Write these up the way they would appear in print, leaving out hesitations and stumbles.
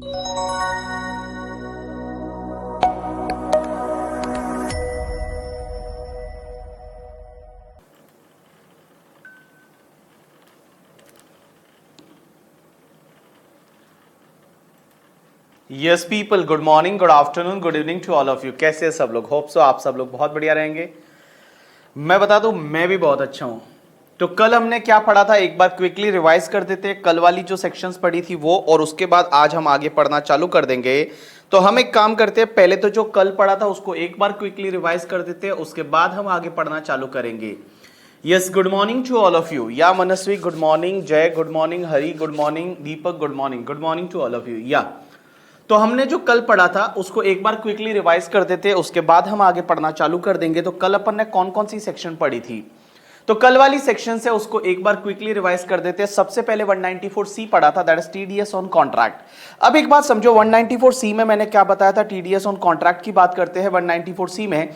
Yes people, good morning, good afternoon, good evening to all of you. कैसे हैं सब लोग? होप सो आप सब लोग बहुत बढ़िया रहेंगे। मैं बता दूं, मैं भी बहुत अच्छा हूं। तो कल हमने क्या पढ़ा था, एक बार क्विकली रिवाइज कर देते हैं। कल वाली जो सेक्शंस पढ़ी थी वो, और उसके बाद आज हम आगे पढ़ना चालू कर देंगे। तो हम एक काम करते हैं, पहले तो जो कल पढ़ा था उसको एक बार क्विकली रिवाइज कर देते हैं, उसके बाद हम आगे पढ़ना चालू करेंगे। Yes, good morning to all of you. Yeah Manasvi good morning, Jay good morning, Hari good morning, Deepak good morning. Good morning to all of you. Yeah तो हमने जो कल पढ़ा था उसको एक बार क्विकली रिवाइज कर देते हैं, उसके बाद हम आगे पढ़ना चालू कर देंगे। तो कल अपन ने कौन कौन सी सेक्शन पढ़ी थी, तो कल वाली सेक्शन से उसको एक बार क्विकली रिवाइज कर देते हैं। सबसे पहले 194C पढ़ा था, that is TDS on contract. अब एक बात समझो, 194C में मैंने क्या बताया था, टीडीएस ऑन कॉन्ट्रैक्ट की बात करते हैं। 194C में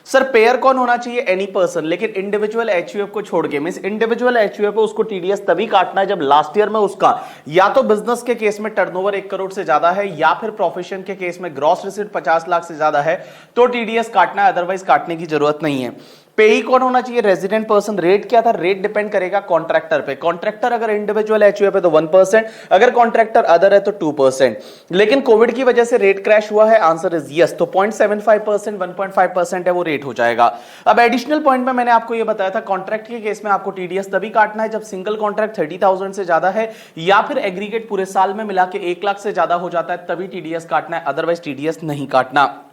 सर पेयर कौन होना चाहिए, एनी पर्सन, लेकिन इंडिविजुअल एचयूएफ को छोड़ के, मींस इंडिविजुअल एचयूएफ को उसको टीडीएस तभी काटना है जब लास्ट ईयर में उसका या तो बिजनेस के केस में टर्नओवर 1 करोड़ से ज्यादा है, या फिर प्रोफेशन के केस में ग्रॉस रिसीट 50 लाख से ज्यादा है, तो टीडीएस काटना है, अदरवाइज काटने की जरूरत नहीं है। पेई कौन होना चाहिए, रेजिडेंट पर्सन। रेट क्या था, रेट डिपेंड करेगा कॉन्ट्रैक्टर पे। कॉन्ट्रैक्टर अगर इंडिविजुअल एचयूएफ है तो 1%, अगर कॉन्ट्रैक्टर अदर है तो 2%। लेकिन कोविड की वजह से रेट क्रैश हुआ है, आंसर इज यस। तो 0.75%, 1.5% है वो रेट हो जाएगा। अब एडिशनल पॉइंट में मैंने आपको ये बताया था, कॉन्ट्रैक्ट के केस में आपको टीडीएस तभी काटना है जब सिंगल कॉन्ट्रैक्ट 30,000 से ज्यादा है, या फिर एग्रीगेट पूरे साल में मिला के 1 लाख से ज्यादा हो जाता है, तभी टीडीएस काटना है, अदरवाइज टीडीएस नहीं काटना।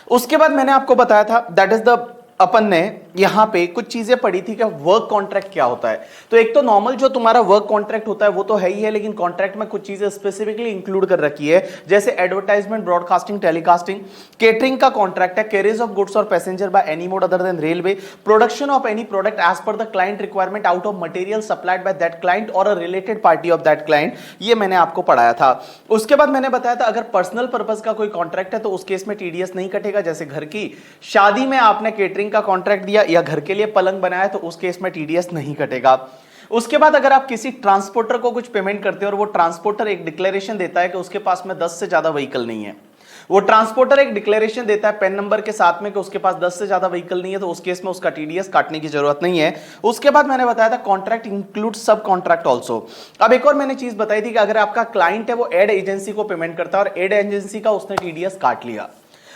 उसके बाद मैंने आपको बताया था, दैट इज द, अपन ने यहां पे कुछ चीजें पढ़ी थी कि वर्क कॉन्ट्रैक्ट क्या होता है। तो एक तो नॉर्मल जो तुम्हारा वर्क कॉन्ट्रैक्ट होता है वो तो है ही है, लेकिन कॉन्ट्रैक्ट में कुछ चीजें स्पेसिफिकली इंक्लूड कर रखी है, जैसे एडवर्टाइजमेंट, ब्रॉडकास्टिंग, टेलीकास्टिंग। केटरिंग का कॉन्ट्रैक्ट है, कैरियर्स ऑफ गुड्स और passenger by any mode other than railway, production of any product as per the client requirement out of material supplied by that client और a related party of that client. ये मैंने आपको पढ़ाया था। उसके बाद मैंने बताया था, अगर पर्सनल पर्पस का कोई कॉन्ट्रैक्ट है तो उस केस में टीडीएस नहीं कटेगा। जैसे घर की शादी में आपने केटरिंग का कॉन्ट्रैक्ट दिया या घर के लिए पलंग बनाया तो उस केस में टीडीएस नहीं कटेगा। उसके बाद अगर आप किसी ट्रांसपोर्टर को कुछ पेमेंट करते हो और वो ट्रांसपोर्टर एक डिक्लेरेशन देता है कि उसके पास में 10 से ज्यादा व्हीकल नहीं है, वो ट्रांसपोर्टर एक डिक्लेरेशन देता है पेन नंबर के साथ में कि उसके पास 10 से ज्यादा व्हीकल नहीं है, तो उस केस में उसका टीडीएस काटने की जरूरत नहीं है। उसके बाद मैंने बताया था, कॉन्ट्रैक्ट इंक्लूड सब कॉन्ट्रैक्ट ऑल्सो। अब एक और मैंने चीज बताई थी कि अगर आपका क्लाइंट है वो एड एजेंसी को पेमेंट करता है और एड एजेंसी का उसने टीडीएस काट लिया,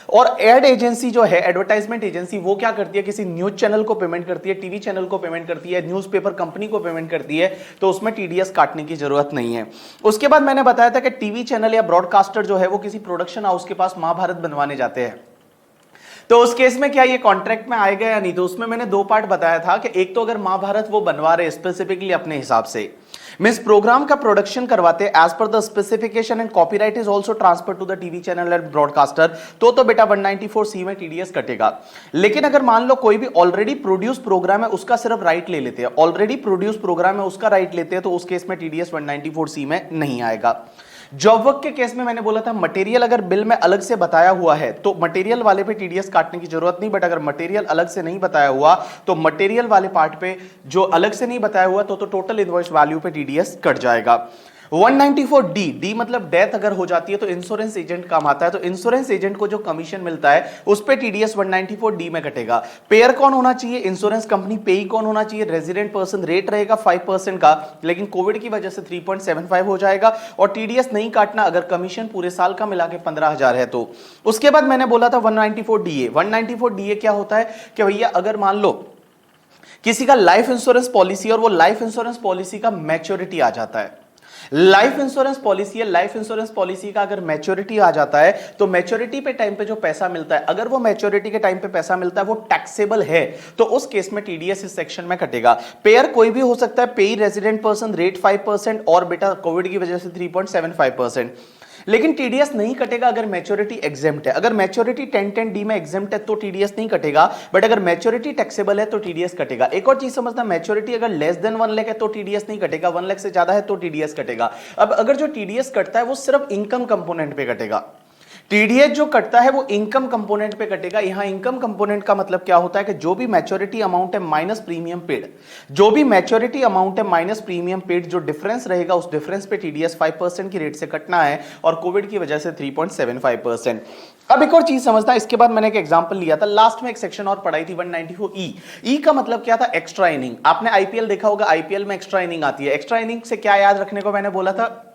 और एड एजेंसी जो है, एडवर्टाइजमेंट एजेंसी, वो क्या करती है, किसी न्यूज चैनल को पेमेंट करती है, टीवी चैनल को पेमेंट करती है, न्यूज़पेपर कंपनी को पेमेंट करती है, तो उसमें टीडीएस काटने की जरूरत नहीं है। उसके बाद मैंने बताया था कि टीवी चैनल या ब्रॉडकास्टर जो है वो किसी प्रोडक्शन हाउस के पास महाभारत बनवाने जाते हैं, तो उस केस में क्या ये कॉन्ट्रैक्ट में आएगा या नहीं। तो उसमें मैंने 2 पार्ट बताया था कि एक तो अगर महाभारत वो बनवा रहे स्पेसिफिकली अपने हिसाब से, मींस प्रोग्राम का प्रोडक्शन करवाते as per the specification and copyright is also transfer to the TV channel and broadcaster, तो बेटा 194C में टीडीएस कटेगा। लेकिन अगर मान लो कोई भी ऑलरेडी प्रोड्यूस प्रोग्राम है उसका सिर्फ राइट ले लेते हैं, ऑलरेडी प्रोड्यूस प्रोग्राम है उसका राइट लेते हैं, तो उस केस में टीडीएस 194C में नहीं आएगा। जॉब वर्क के केस में मैंने बोला था, मटेरियल अगर बिल में अलग से बताया हुआ है तो मटेरियल वाले पे टीडीएस काटने की जरूरत नहीं, बट अगर मटेरियल अलग से नहीं बताया हुआ तो मटेरियल वाले पार्ट पे जो अलग से नहीं बताया हुआ तो टोटल इनवॉइस वैल्यू पे टीडीएस कट जाएगा। 194D, डी मतलब डेथ अगर हो जाती है तो इंश्योरेंस एजेंट काम आता है, तो इंश्योरेंस एजेंट को जो कमीशन मिलता है उस पे टीडीएस 194D में कटेगा। पेयर कौन होना चाहिए, इंश्योरेंस कंपनी। पेई कौन होना चाहिए, रेजिडेंट पर्सन। रेट रहेगा 5% का, लेकिन कोविड की वजह से 3.75 हो जाएगा, और टीडीएस नहीं काटना अगर कमीशन पूरे साल का मिला के 15,000 है तो। उसके बाद मैंने बोला था 194DA। 194DA क्या होता है कि भैया अगर मान लो किसी का लाइफ इंश्योरेंस पॉलिसी और वो लाइफ इंश्योरेंस पॉलिसी का मैच्योरिटी आ जाता है, लाइफ इंश्योरेंस पॉलिसी है, लाइफ इंश्योरेंस पॉलिसी का अगर मैच्योरिटी आ जाता है तो मैच्योरिटी पे टाइम पे जो पैसा मिलता है, अगर वो मैच्योरिटी के टाइम पे पैसा मिलता है वो टैक्सेबल है, तो उस केस में टीडीएस इस सेक्शन में कटेगा। पेयर कोई भी हो सकता है, पेई रेजिडेंट पर्सन, रेट 5%, और बेटा कोविड की वजह से 3.75%। लेकिन टीडीएस नहीं कटेगा अगर मैच्योरिटी एग्जेम्प्ट है। अगर मैच्योरिटी 1010D में एग्जेम्प्ट है तो टीडीएस नहीं कटेगा, बट अगर मैच्योरिटी टैक्सेबल है तो टीडीएस कटेगा। एक और चीज समझना, मैच्योरिटी अगर लेस देन 1 लाख है तो टीडीएस नहीं कटेगा, 1 लाख से ज्यादा है तो टीडीएस कटेगा। अब अगर जो टीडीएस कटता है वो सिर्फ इनकम कंपोनेंट पे कटेगा। टीडीएस जो कटता है वो इनकम कंपोनेंट पे कटेगा। यहां इनकम कंपोनेंट का मतलब क्या होता है कि जो भी मैच्योरिटी अमाउंट है माइनस प्रीमियम पेड, जो भी मैच्योरिटी अमाउंट है माइनस प्रीमियम पेड, जो डिफरेंस रहेगा उस डिफरेंस पे टीडीएस 5% की रेट से कटना है और कोविड की वजह से 3.75%। अब एक और चीज समझना, इसके बाद मैंने एक एग्जांपल लिया था, लास्ट में एक सेक्शन और पढ़ाई थी 194 ई का मतलब क्या था, एक्स्ट्रा इनिंग। आपने आईपीएल देखा होगा, आईपीएल में एक्स्ट्रा इनिंग आती है। एक्स्ट्रा इनिंग से क्या याद रखने को मैंने बोला था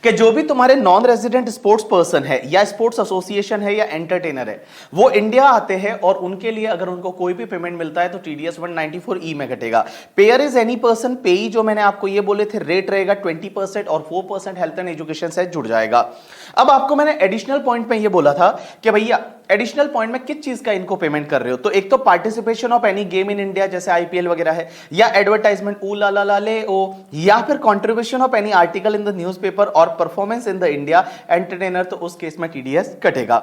कि जो भी तुम्हारे नॉन रेजिडेंट स्पोर्ट्स पर्सन है या स्पोर्ट्स एसोसिएशन है या एंटरटेनर है, वो इंडिया आते हैं और उनके लिए अगर उनको कोई भी पेमेंट मिलता है तो टीडीएस 194 ई में कटेगा। पेयर इज एनी पर्सन, पेई जो मैंने आपको ये बोले थे रेट रहेगा 20% और 4% हेल्थ एंड एजुकेशन से जुड़ जाएगा। अब आपको मैंने एडिशनल पॉइंट में ये बोला था कि भैया एडिशनल पॉइंट में किस चीज का इनको पेमेंट कर रहे हो, तो एक तो participation of any game in India जैसे आईपीएल वगैरह है, या एडवर्टाइजमेंट ऊ ला ला ला ले ओ, या फिर contribution of any article in the newspaper और performance in the India entertainer, तो उस केस में टीडीएस कटेगा।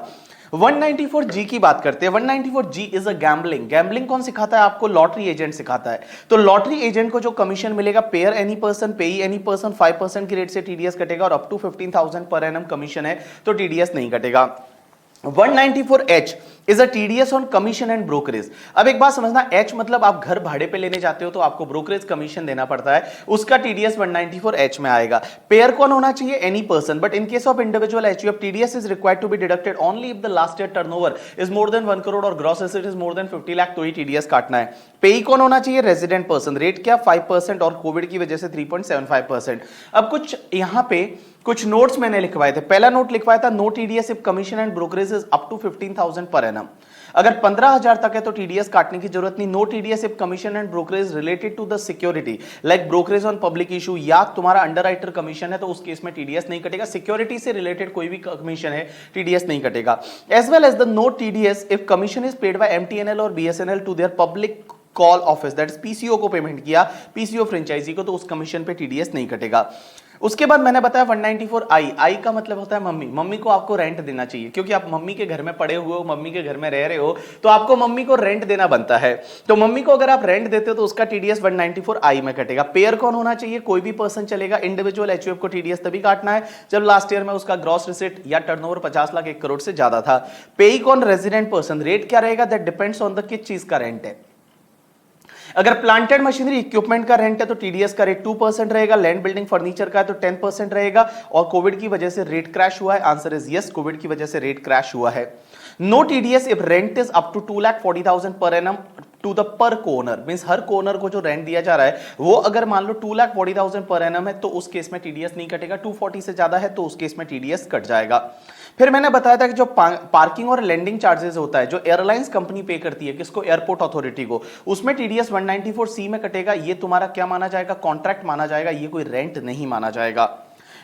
194G की बात करते हैं। 194G is a gambling. Gambling कौन सिखाता है आपको? लॉटरी एजेंट सिखाता है। तो लॉटरी एजेंट को जो कमीशन मिलेगा, पेयर एनी पर्सन, पेई एनी पर्सन, 5% की रेट से टीडीएस कटेगा और up to 15,000 per annum commission है तो टीडीएस नहीं कटेगा। 194H is a TDS on commission and brokerage. अब एक बात समझना, H मतलब आप घर भाड़े पे लेने जाते हो तो आपको ब्रोकरेज कमीशन देना पड़ता है, उसका टीडीएस 194H में आएगा। पेयर कौन होना चाहिए? Any person, but in case of individual HUF TDS is required to be deducted only if the last year turnover is more than 1 crore और gross asset is more than 50 lakh, तो ही TDS काटना है। पेई कौन होना चाहिए? रेजिडेंट पर्सन, रेट क्या? 5% और कोविड की वजह से 3.75%। अब कुछ यहां पे कुछ नोट्स मैंने लिखवाए थे। पहला नोट लिखवाया था, no TDS if commission and brokerage is up to 15,000 per annum. अगर 15,000 तक है तो टीडीएस काटने की जरूरत नहीं। No TDS if commission and brokerage related to the security like brokerage on public issue, या तुम्हारा अंडरराइटर कमीशन है तो उस केस में टीडीएस नहीं कटेगा। सिक्योरिटी से रिलेटेड कोई भी कमीशन है टीडीएस नहीं कटेगा। As well as the no TDS if commission is paid by MTNL और BSNL to their public call office, that is PCO को पेमेंट किया, पीसीओ फ्रेंचाइजी को, तो उस कमीशन पे टीडीएस नहीं कटेगा। उसके बाद मैंने बताया 194 आई का मतलब होता है मम्मी। मम्मी को आपको रेंट देना चाहिए क्योंकि आप मम्मी के घर में पड़े हुए हो, मम्मी के घर में रह रहे हो, तो आपको मम्मी को रेंट देना बनता है। तो मम्मी को अगर आप रेंट देते हो तो उसका टीडीएस 194 आई में कटेगा। पेयर कौन होना चाहिए? कोई भी पर्सन चलेगा। इंडिविजुअल एचयूएफ को टीडीएस तभी काटना है जब लास्ट ईयर में उसका ग्रॉस रिसिट या टर्नओवर 50 लाख 1 करोड़ से ज्यादा था। पेई कौन? Resident person. रेट क्या रहेगा? दैट डिपेंड्स ऑन द किस चीज का रेंट है। अगर प्लांटेड मशीनरी इक्विपमेंट का रेंट है तो टीडीएस का रेट 2% रहेगा। लैंड बिल्डिंग फर्नीचर का है तो 10% रहेगा। और कोविड की वजह से रेट क्रैश हुआ है, आंसर इज यस, कोविड की वजह से रेट क्रैश हुआ है। No TDS if rent is up to 2,40,000 per annum to the per co-owner, means हर कोनर को जो रेंट दिया जा रहा है वो अगर मान लो 2,40,000 पर एनम है तो उस केस में टीडीएस नहीं कटेगा। 240 से ज्यादा है तो उस केस में टीडीएस कट जाएगा। फिर मैंने बताया था कि जो पार्किंग और लैंडिंग चार्जेस होता है जो एयरलाइंस कंपनी पे करती है, किसको? एयरपोर्ट अथॉरिटी को, उसमें टीडीएस 194C में कटेगा। ये तुम्हारा क्या माना जाएगा? कॉन्ट्रैक्ट माना जाएगा, ये कोई रेंट नहीं माना जाएगा।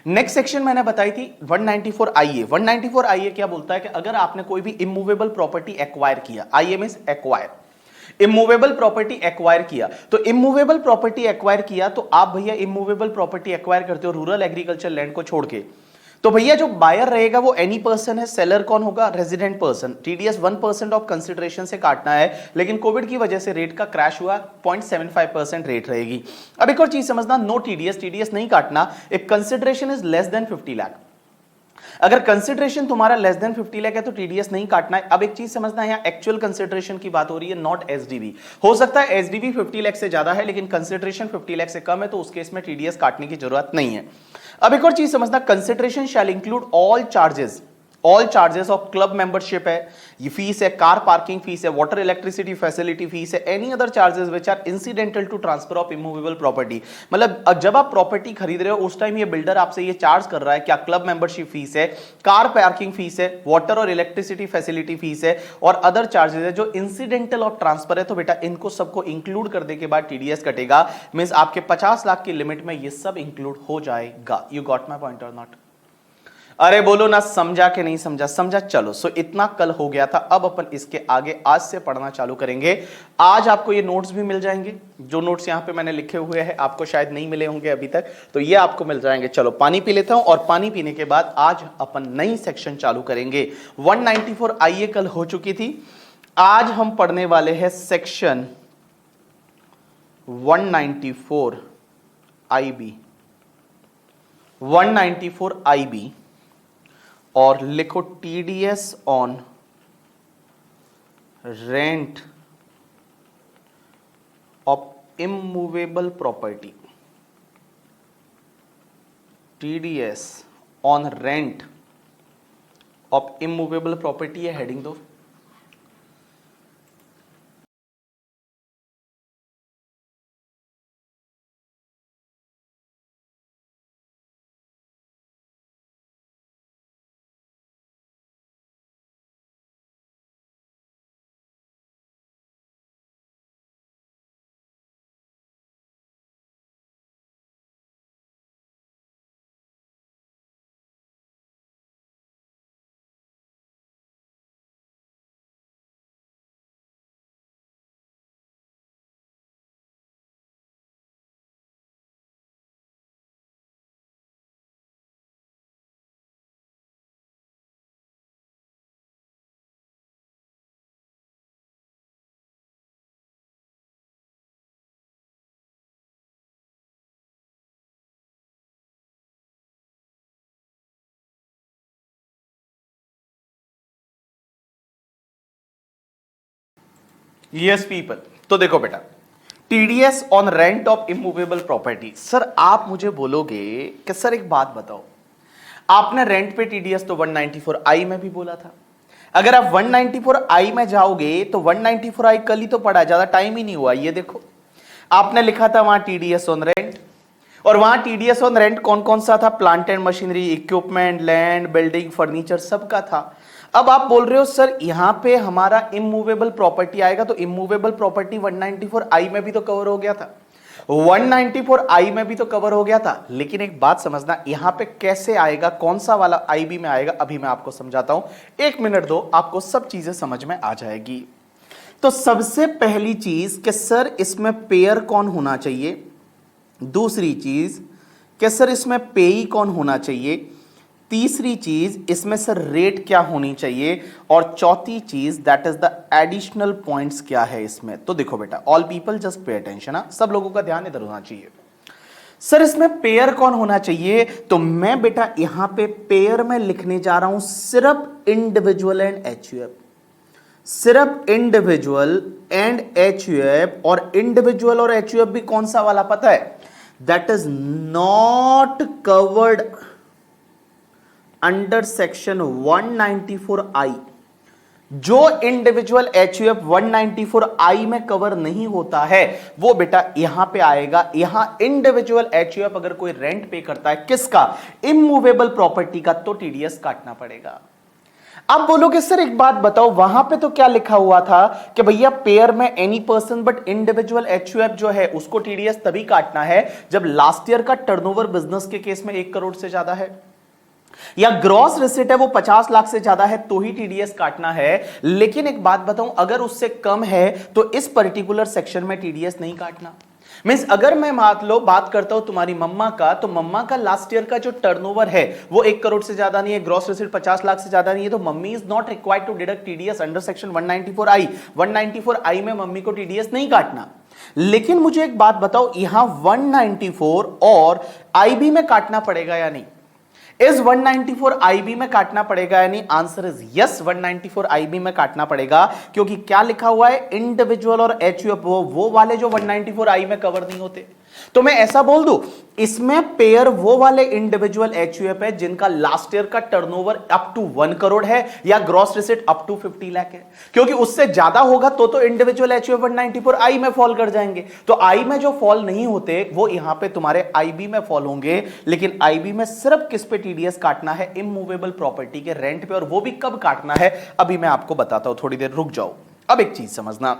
नेक्स्ट सेक्शन मैंने बताई थी 194 IA। 194 IA क्या बोलता है कि अगर आपने कोई भी इमूवेबल प्रॉपर्टी एक्वायर किया, आई means acquire, immovable property acquire किया, तो इमूवेबल प्रॉपर्टी एक्वायर किया तो आप भैया इमूवेबल प्रॉपर्टी एक्वायर करते हो रूरल एग्रीकल्चर लैंड को छोड़ के, तो भैया जो बायर रहेगा वो एनी पर्सन है। सेलर कौन होगा? Resident person. TDS 1% of consideration से काटना है, लेकिन कोविड की वजह से रेट का क्रैश हुआ, 0.75% रेट रहेगी। अब एक और चीज समझना, नो टीडीएस नहीं काटना if consideration is less than 50 lakh. अगर कंसिडरेशन तुम्हारा लेस देन 50 लाख है तो टीडीएस नहीं काटना है। अब एक चीज समझना, यहाँ एक्चुअल कंसिडरेशन की बात हो रही है, नॉट एसडीवी। हो सकता है एसडीवी 50 लाख से ज्यादा है लेकिन कंसिडरेशन 50 लाख से कम है, तो उस केस में टीडीएस काटने की जरूरत नहीं है। अब एक और चीज समझना, consideration shall include all charges of club membership है, ये फीस है, कार पार्किंग फीस है, वाटर इलेक्ट्रिसिटी फैसिलिटी फीस है, any other charges which are incidental to transfer of immovable property. मतलब जब आप प्रॉपर्टी खरीद रहे हो उस टाइम ये बिल्डर आपसे ये चार्ज कर रहा है, क्या क्लब मेंबरशिप फीस है, कार पार्किंग फीस है, वाटर और इलेक्ट्रिसिटी फैसिलिटी फीस है और अदर चार्जेस है जो इंसिडेंटल ऑफ ट्रांसफर है, तो बेटा इनको सबको इंक्लूड कर दे के बाद टीडीएस कटेगा। मींस आपके 50 लाख की लिमिट में ये सब इंक्लूड हो जाएगा। यू गॉट माय पॉइंट और नॉट? अरे बोलो ना, समझा कि नहीं समझा? समझा। चलो, सो इतना कल हो गया था। अब अपन इसके आगे आज से पढ़ना चालू करेंगे। आज आपको ये नोट्स भी मिल जाएंगे, जो नोट्स यहाँ पे मैंने लिखे हुए हैं आपको शायद नहीं मिले होंगे अभी तक, तो ये आपको मिल जाएंगे। चलो पानी पी लेता हूं और पानी पीने के बाद आज अपन नई सेक्शन चालू करेंगे। 194 IA कल हो चुकी थी, आज हम पढ़ने वाले हैं सेक्शन 194 IB। 194 IB और लिखो TDS on rent of immovable property, TDS on rent of immovable property, है हेडिंग दो। यस पीपल, तो देखो बेटा, TDS on rent of immovable property. Sir आप मुझे बोलोगे कि सर एक बात बताओ, आपने रेंट पे टीडीएस तो 194I में भी बोला था। अगर आप 194I में जाओगे तो 194I कल ही तो पढ़ा, ज्यादा टाइम ही नहीं हुआ। ये देखो आपने लिखा था वहां टीडीएस ऑन रेंट, और वहां टीडीएस ऑन रेंट कौन कौन सा था? Plant and machinery, equipment, land, building, furniture, सबका था। अब आप बोल रहे हो सर यहां पे हमारा इमूवेबल प्रॉपर्टी आएगा, तो इमूवेबल प्रॉपर्टी 194I में भी तो कवर हो गया था, 194I में भी तो कवर हो गया था। लेकिन एक बात समझना, यहां पे कैसे आएगा, कौन सा वाला आईबी में आएगा, अभी मैं आपको समझाता हूं। एक मिनट दो, आपको सब चीजें समझ में आ जाएगी। तो सबसे पहली चीज कि सर इसमें पेयर कौन होना चाहिए, दूसरी चीज कि सर इसमें पेई कौन होना चाहिए, तीसरी चीज इसमें सर रेट क्या होनी चाहिए, और चौथी चीज that is the additional points क्या है इसमें। तो देखो बेटा, all people just pay attention, सब लोगों का ध्यान इधर होना चाहिए। सर इसमें पेयर कौन होना चाहिए, तो मैं बेटा यहां पे पेयर में लिखने जा रहा हूं सिर्फ इंडिविजुअल एंड एचयूएफ, सिर्फ इंडिविजुअल एंड एचयूएफ। और इंडिविजुअल और एचयूएफ भी कौन सा वाला पता है? That is not covered under section 194I। जो इंडिविजुअल एचयूएफ 194I में कवर नहीं होता है वो बेटा यहां पे आएगा। यहां इंडिविजुअल एचयूएफ अगर कोई रेंट पे करता है किसका? इमूवेबल प्रॉपर्टी का, तो टीडीएस काटना पड़ेगा। आप बोलोगे सर एक बात बताओ, वहां पे तो क्या लिखा हुआ था कि भैया पेयर में any person but individual HUF जो है उसको टीडीएस तभी काटना है जब लास्ट ईयर का टर्नओवर बिजनेस के केस में 1 करोड़ से ज्यादा है, या ग्रॉस रिसिट है वो 50 लाख से ज्यादा है, तो ही टीडीएस काटना है। लेकिन एक बात बताऊं, अगर उससे कम है तो इस पर्टिकुलर सेक्शन में टीडीएस नहीं काटना। मींस अगर मैं मान लो बात करता हूं तुम्हारी मम्मा का, तो मम्मा का लास्ट ईयर का जो टर्नओवर है वो 1 करोड़ से ज्यादा नहीं है, ग्रॉस रिसिट 50 लाख से ज्यादा नहीं है, तो mummy is not required to deduct TDS under section 194I। 194I में मम्मी को टीडीएस नहीं काटना। लेकिन मुझे एक बात बताओ, यहां 194 और आईबी में काटना पड़ेगा या नहीं? इस 194IB में काटना पड़ेगा या नहीं? आंसर इज यस, 194IB में काटना पड़ेगा, क्योंकि क्या लिखा हुआ है? इंडिविजुअल और एचयूएफ वो वाले जो 194I में कवर नहीं होते। तो मैं ऐसा बोल दूं, इसमें पेयर वो वाले इंडिविजुअल एचयूएफ है जिनका लास्ट ईयर का टर्नओवर अप टू 1 करोड़ है या gross receipt up to 50 lakh है, क्योंकि उससे ज्यादा होगा तो इंडिविजुअल एचयूएफ 194I में फॉल कर जाएंगे। तो आई में जो फॉल नहीं होते वो यहां पे तुम्हारे आईबी में फॉल होंगे। लेकिन आईबी में सिर्फ किस पे टीडीएस काटना है? इमूवेबल प्रॉपर्टी के रेंट पे, और वो भी कब काटना है अभी मैं आपको बताता हूं, थोड़ी देर रुक जाओ। अब एक चीज समझना,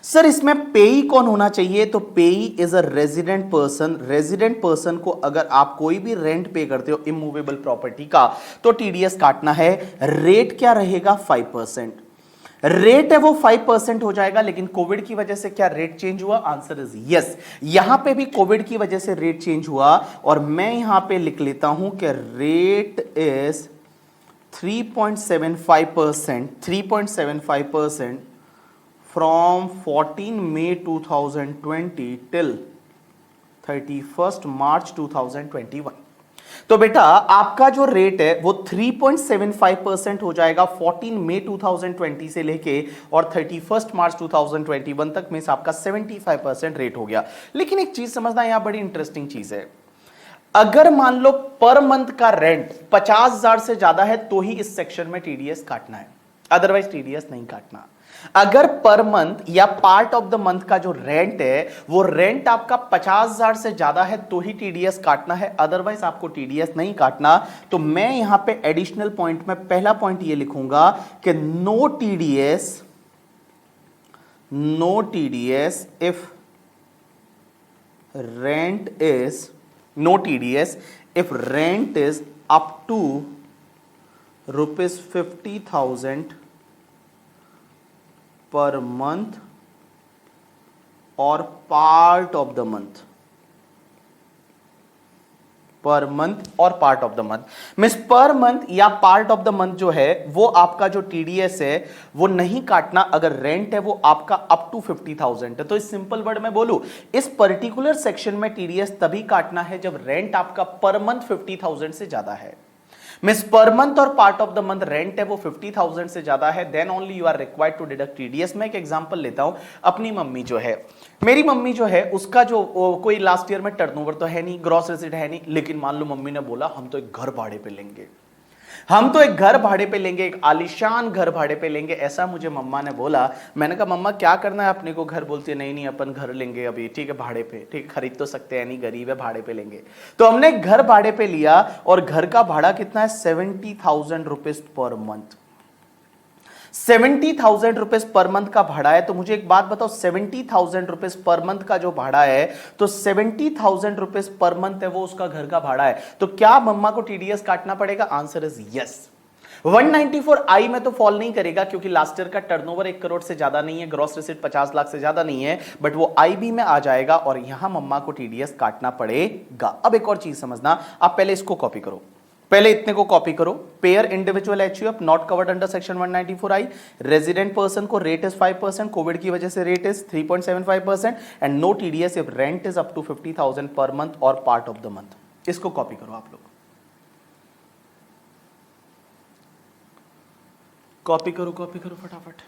सर इसमें पेई कौन होना चाहिए? तो पेई is a resident person. Resident person को अगर आप कोई भी रेंट पे करते हो इमूवेबल प्रॉपर्टी का तो टीडीएस काटना है। रेट क्या रहेगा? 5%। रेट है वो 5% हो जाएगा। लेकिन कोविड की वजह से क्या रेट चेंज हुआ? आंसर इज यस, यहां पे भी कोविड की वजह से रेट चेंज हुआ, और मैं यहां पे लिख लेता हूं कि rate is 3.75%, 3.75% from 14 May 2020 till 31st March 2021। तो बेटा आपका जो रेट है वो 3.75% हो जाएगा 14 मई 2020 से लेके और 31 मार्च 2021 तक में आपका 75% रेट हो गया। लेकिन एक चीज समझना यहां बड़ी इंटरेस्टिंग चीज है, अगर मान लो पर मंथ का रेंट 50,000 से ज्यादा है तो ही इस सेक्शन में टीडीएस काटना है, अदरवाइज टीडीएस नहीं काटना। अगर पर मंथ या पार्ट ऑफ द मंथ का जो रेंट है वो रेंट आपका 50,000 से ज्यादा है तो ही टीडीएस काटना है, अदरवाइज आपको टीडीएस नहीं काटना। तो मैं यहां पे एडिशनल पॉइंट में पहला पॉइंट ये लिखूंगा कि no TDS if rent is no TDS if rent is up to rupees 50,000 per month or part of the month, per month और part of the month. Means per month या part of the month जो है वो आपका जो TDS है वो नहीं काटना अगर रेंट है वो आपका अप टू 50,000 है। तो इस सिंपल वर्ड में बोलूं, इस पर्टिकुलर सेक्शन में टीडीएस तभी काटना है जब रेंट आपका पर मंथ 50,000 से ज्यादा है। मींस पर मंथ और part of the month rent है वो 50,000 से ज्यादा है, then only you are required to deduct TDS. मैं एक एग्जांपल लेता हूं, अपनी मम्मी जो है, मेरी मम्मी जो है उसका जो कोई लास्ट ईयर में टर्नओवर तो है नहीं, ग्रॉस रेसिट है नहीं, लेकिन मान लो मम्मी ने बोला हम तो एक घर भाड़े पे लेंगे, हम तो एक घर भाड़े पे लेंगे, एक आलीशान घर भाड़े पे लेंगे, ऐसा मुझे मम्मा ने बोला। मैंने कहा मम्मा क्या करना है अपने को घर? बोलती है नहीं नहीं अपन घर लेंगे अभी, ठीक है भाड़े पे, ठीक खरीद तो सकते हैं नहीं, गरीब है, भाड़े पे लेंगे। तो हमने घर भाड़े पे लिया और घर का भाड़ा कितना है? 70,000 rupees per month. 70,000 rupees per month का भाड़ा है। तो मुझे एक बात बताओ, 70,000 रुपीज पर मंथ का जो भाड़ा है, तो 70,000 रुपीज पर मंथ है वो उसका घर का भाड़ा है। तो क्या मम्मा को टीडीएस काटना पड़ेगा? Answer is yes. 194 में तो फॉल नहीं करेगा क्योंकि लास्ट ईयर का टर्नओवर 1 करोड़ से ज्यादा नहीं है, ग्रॉस रिसीट 50 लाख से ज्यादा नहीं है, बट वो आईबी में आ जाएगा और यहां मम्मा को टीडीएस काटना पड़ेगा। अब एक और चीज समझना, आप पहले इसको कॉपी करो, पहले इतने को कॉपी करो। Payer individual HUF not covered under section 194I, resident person को रेट इज 5%, कोविड की वजह से rate is 3.75% and no TDS if rent is up to 50,000 per month और पार्ट ऑफ द मंथ। इसको कॉपी करो आप लोग, कॉपी करो फटाफट।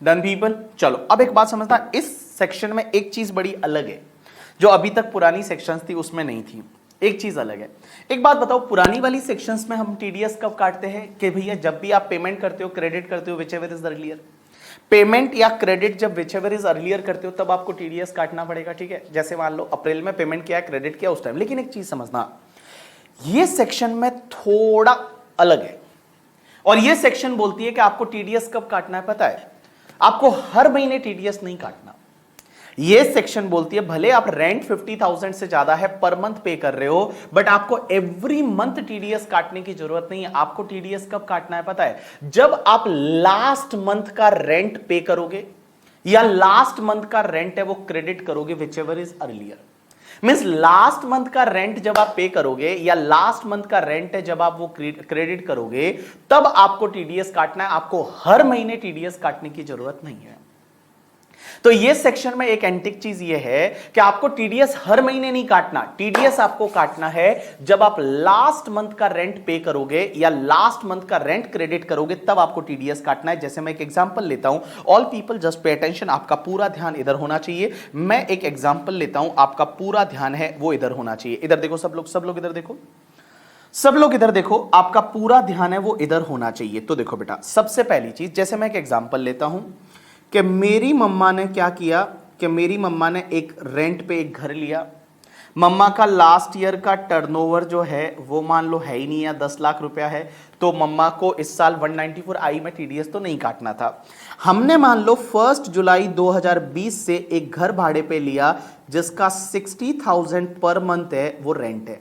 Done people. चलो अब एक बात समझना, इस सेक्शन में एक चीज बड़ी अलग है जो अभी तक पुरानी सेक्शंस थी उसमें नहीं थी। एक चीज अलग है। एक बात बताओ, पुरानी वाली सेक्शंस में हम टीडीएस कब काटते हैं? कि भैया जब भी आप पेमेंट करते हो, क्रेडिट करते हो, व्हिचएवर इज अर्लियर, पेमेंट या क्रेडिट जब व्हिचएवर इज अर्लियर करते हो तब आपको टीडीएस काटना पड़ेगा। ठीक है, जैसे मान लो अप्रैल में पेमेंट किया, क्रेडिट किया उस टाइम। लेकिन एक चीज समझना, ये सेक्शन में थोड़ा अलग है और ये सेक्शन बोलती है कि आपको टीडीएस कब काटना है पता है? आपको हर महीने टीडीएस नहीं काटना। ये सेक्शन बोलती है भले आप रेंट 50,000 से ज्यादा है पर मंथ पे कर रहे हो, बट आपको एवरी मंथ टीडीएस काटने की जरूरत नहीं है। आपको टीडीएस कब काटना है पता है? जब आप लास्ट मंथ का रेंट पे करोगे या लास्ट मंथ का रेंट है वो क्रेडिट करोगे, whichever is earlier. Means last month का रेंट जब आप पे करोगे या लास्ट मंथ का रेंट है जब आप वो क्रेडिट करोगे, तब आपको टीडीएस काटना है। आपको हर महीने टीडीएस काटने की जरूरत नहीं है। तो ये सेक्शन में एक एंटिक चीज ये है कि आपको टीडीएस हर महीने नहीं काटना, टीडीएस आपको काटना है जब आप लास्ट मंथ का रेंट पे करोगे या लास्ट मंथ का रेंट क्रेडिट करोगे, तब आपको टीडीएस काटना है। जैसे मैं एक एग्जांपल लेता हूं, all people just pay attention, आपका पूरा ध्यान इधर होना चाहिए। मैं एक एग्जांपल लेता हूं, आपका पूरा ध्यान है वो इधर होना चाहिए। इधर देखो सब लोग इधर देखो, सब लोग इधर देखो, आपका पूरा ध्यान है वो इधर होना चाहिए। तो देखो बेटा, सबसे पहली चीज, जैसे मैं एक एग्जांपल लेता हूं कि मेरी मम्मा ने क्या किया कि मेरी मम्मा ने एक रेंट पे एक घर लिया। मम्मा का लास्ट ईयर का टर्नओवर जो है वो मान लो है ही नहीं है, 10 लाख रुपया है। तो मम्मा को इस साल 194 आई में टीडीएस तो नहीं काटना था। हमने मान लो 1 जुलाई 2020 से एक घर भाड़े पे लिया जिसका 60,000 पर मंथ है, वो रेंट है,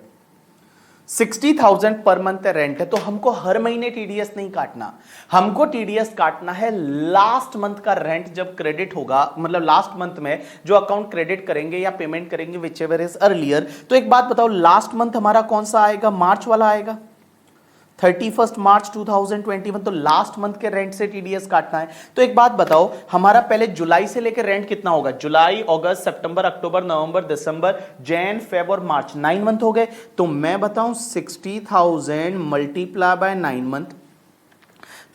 60,000 पर मंथ रेंट है। तो हमको हर महीने टीडीएस नहीं काटना, हमको टीडीएस काटना है लास्ट मंथ का रेंट जब क्रेडिट होगा, मतलब लास्ट मंथ में जो अकाउंट क्रेडिट करेंगे या पेमेंट करेंगे विच एवर इज अर्लियर। तो एक बात बताओ, लास्ट मंथ हमारा कौन सा आएगा? मार्च वाला आएगा, 31 मार्च 2021। तो लास्ट मंथ के रेंट से टीडीएस काटना है। तो एक बात बताओ, हमारा पहले जुलाई से लेकर रेंट कितना होगा? जुलाई, अगस्त, सितंबर, अक्टूबर, नवंबर, दिसंबर, जैन, फेब और मार्च, 9 मंथ हो गए। तो मैं बताऊं 60,000 मल्टीप्लाई बाय 9 मंथ,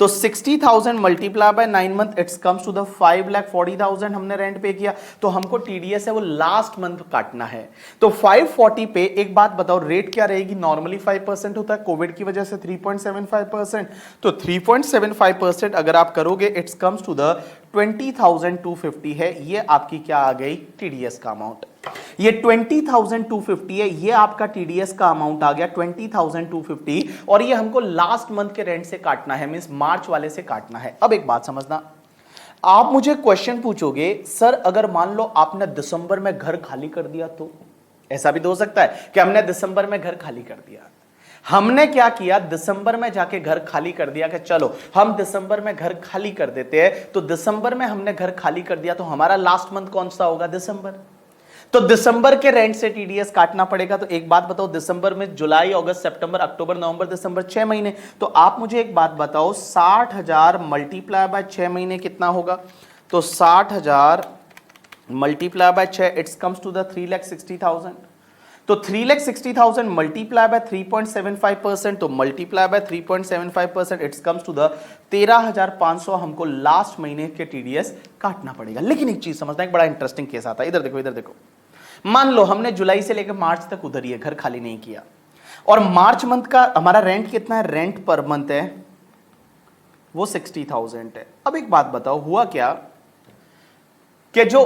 तो 60,000 multiply by 9 month it's comes to the 5,40,000 हमने रेंट पे किया। तो हमको टीडीएस है वो लास्ट मंथ काटना है। तो 540 पे एक बात बताओ, रेट क्या रहेगी? नॉर्मली 5% होता है, कोविड की वजह से 3.75%। तो 3.75% अगर आप करोगे इट्स कम्स टू द 20,250 है। ये आपकी क्या आ गई? टीडीएस का अमाउंट। ये 20,250 है, ये आपका टीडीएस का अमाउंट आ गया 20,250। और ये हमको लास्ट मंथ के रेंट से काटना है, मींस मार्च वाले से काटना है। अब एक बात समझना, आप मुझे क्वेश्चन पूछोगे, सर अगर मान लो आपने दिसंबर में घर खाली कर दिया, तो ऐसा भी तो हो सकता है कि हमने दिसंबर में घर खाली कर दिया। हमने क्या किया? दिसंबर में जाके घर खाली कर दिया कि चलो हम दिसंबर में घर खाली कर देते हैं। तो दिसंबर में हमने घर खाली कर दिया, तो हमारा लास्ट मंथ कौन सा होगा? दिसंबर। तो दिसंबर के रेंट से टीडीएस काटना पड़ेगा। तो एक बात बताओ, दिसंबर में जुलाई, अगस्त, सितंबर, अक्टूबर, नवंबर, दिसंबर, 6 महीने। तो आप मुझे एक बात बताओ, 60,000 मल्टीप्लाई बाय 6 महीने कितना होगा? तो 60,000 multiply by 6 it's comes to the 3,60,000। तो 3,60,000 मल्टीप्लाई बाय 3.75%, तो multiply by 3.75% it's comes to the 13,500 हमको लास्ट महीने के टीडीएस काटना पड़ेगा। लेकिन एक चीज समझना, एक बड़ा इंटरेस्टिंग केस आता है। इधर देखो, इधर देखो, मान लो हमने जुलाई से लेकर मार्च तक उधर ही है, घर खाली नहीं किया, और मार्च मंथ का हमारा रेंट कितना है? रेंट पर मंथ है वो 60,000 है। अब एक बात बताओ, हुआ क्या कि जो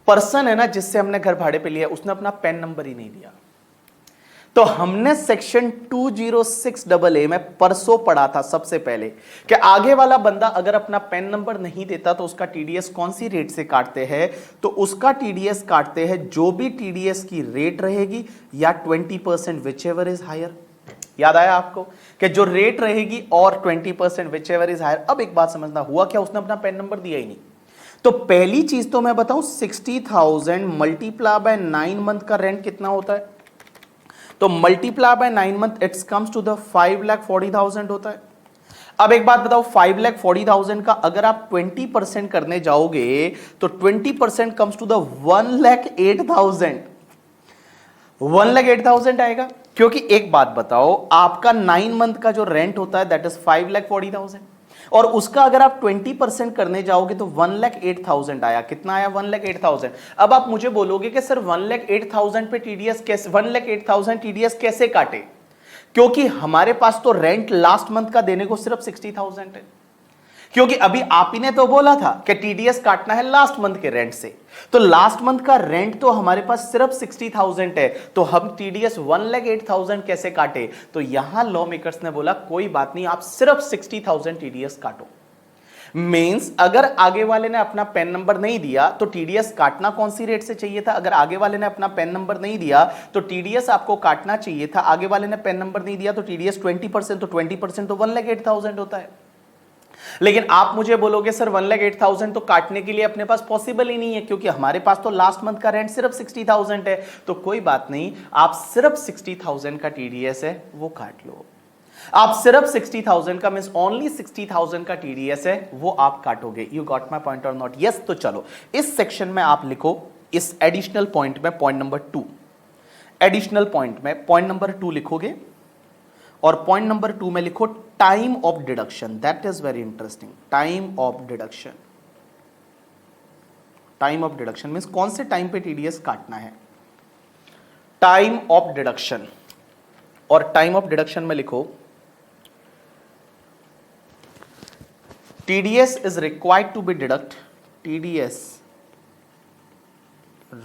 पर्सन है ना जिससे हमने घर भाड़े पे लिया, उसने अपना पैन नंबर ही नहीं दिया। तो हमने सेक्शन 206AA में परसों पढ़ा था सबसे पहले कि आगे वाला बंदा अगर अपना पैन नंबर नहीं देता तो उसका टीडीएस कौन सी रेट से काटते हैं? तो उसका टीडीएस काटते हैं जो भी टीडीएस की रेट रहेगी या 20% विच एवर इज हायर। याद आया आपको कि जो रेट रहेगी और 20% विच एवर इज हायर। अब एक बात समझना, हुआ क्या? उसने अपना पैन नंबर दिया ही नहीं। तो पहली चीज तो मैं बताऊं, 60,000 मल्टीप्लाई बाय 9 मंथ का रेंट कितना होता है? तो multiply by 9 month it's comes to the 5,40,000 होता है। अब एक बात बताओ, 5,40,000 का अगर आप 20% करने जाओगे तो 20% कम्स टू द 1,08,000। 1,08,000 आएगा, क्योंकि एक बात बताओ, आपका 9 मंथ का जो रेंट होता है दैट इज 5,40,000, और उसका अगर आप 20% करने जाओगे तो 1,08,000 आया। कितना आया? 1,08,000। अब आप मुझे बोलोगे कि सर 1,08,000 पे टीडीएस कैसे, 1,08,000 टीडीएस कैसे काटे? क्योंकि हमारे पास तो रेंट लास्ट मंथ का देने को सिर्फ 60,000 है, क्योंकि अभी आप ही ने तो बोला था कि टीडीएस काटना है लास्ट मंथ के रेंट से। तो लास्ट मंथ का रेंट तो हमारे पास सिर्फ 60,000 है, तो हम टीडीएस 1,08,000 कैसे काटे? तो यहां लॉ मेकर्स ने बोला कोई बात नहीं, आप सिर्फ 60,000 टीडीएस काटो। मींस अगर आगे वाले ने अपना पैन नंबर नहीं दिया तो टीडीएस काटना कौन सी रेट से चाहिए था? अगर आगे वाले ने अपना पैन नंबर नहीं दिया तो टीडीएस आपको काटना चाहिए था, आगे वाले ने पैन नंबर नहीं दिया तो टीडीएस 20%, तो 20% तो 1,08,000 होता है। लेकिन आप मुझे बोलोगे सर 1,08,000 तो काटने के लिए अपने पास पॉसिबल ही नहीं है, क्योंकि हमारे पास तो लास्ट मंथ का रेंट सिर्फ 60,000 है। तो कोई बात नहीं, आप सिर्फ 60,000 का टीडीएस है वो काट लो। आप सिर्फ 60,000 का मींस ओनली 60,000 का टीडीएस है वो आप काटोगे। यू गॉट माई पॉइंट और नॉट? यस। तो चलो इस सेक्शन में आप लिखो, इस एडिशनल पॉइंट में पॉइंट नंबर 2, एडिशनल पॉइंट में पॉइंट नंबर 2 लिखोगे और पॉइंट नंबर 2 में लिखो time of deduction. That is very interesting. Time of deduction, time of deduction means कौन से टाइम पे टीडीएस काटना है। टाइम ऑफ डिडक्शन, और टाइम ऑफ डिडक्शन में लिखो TDS is required to be deduct, TDS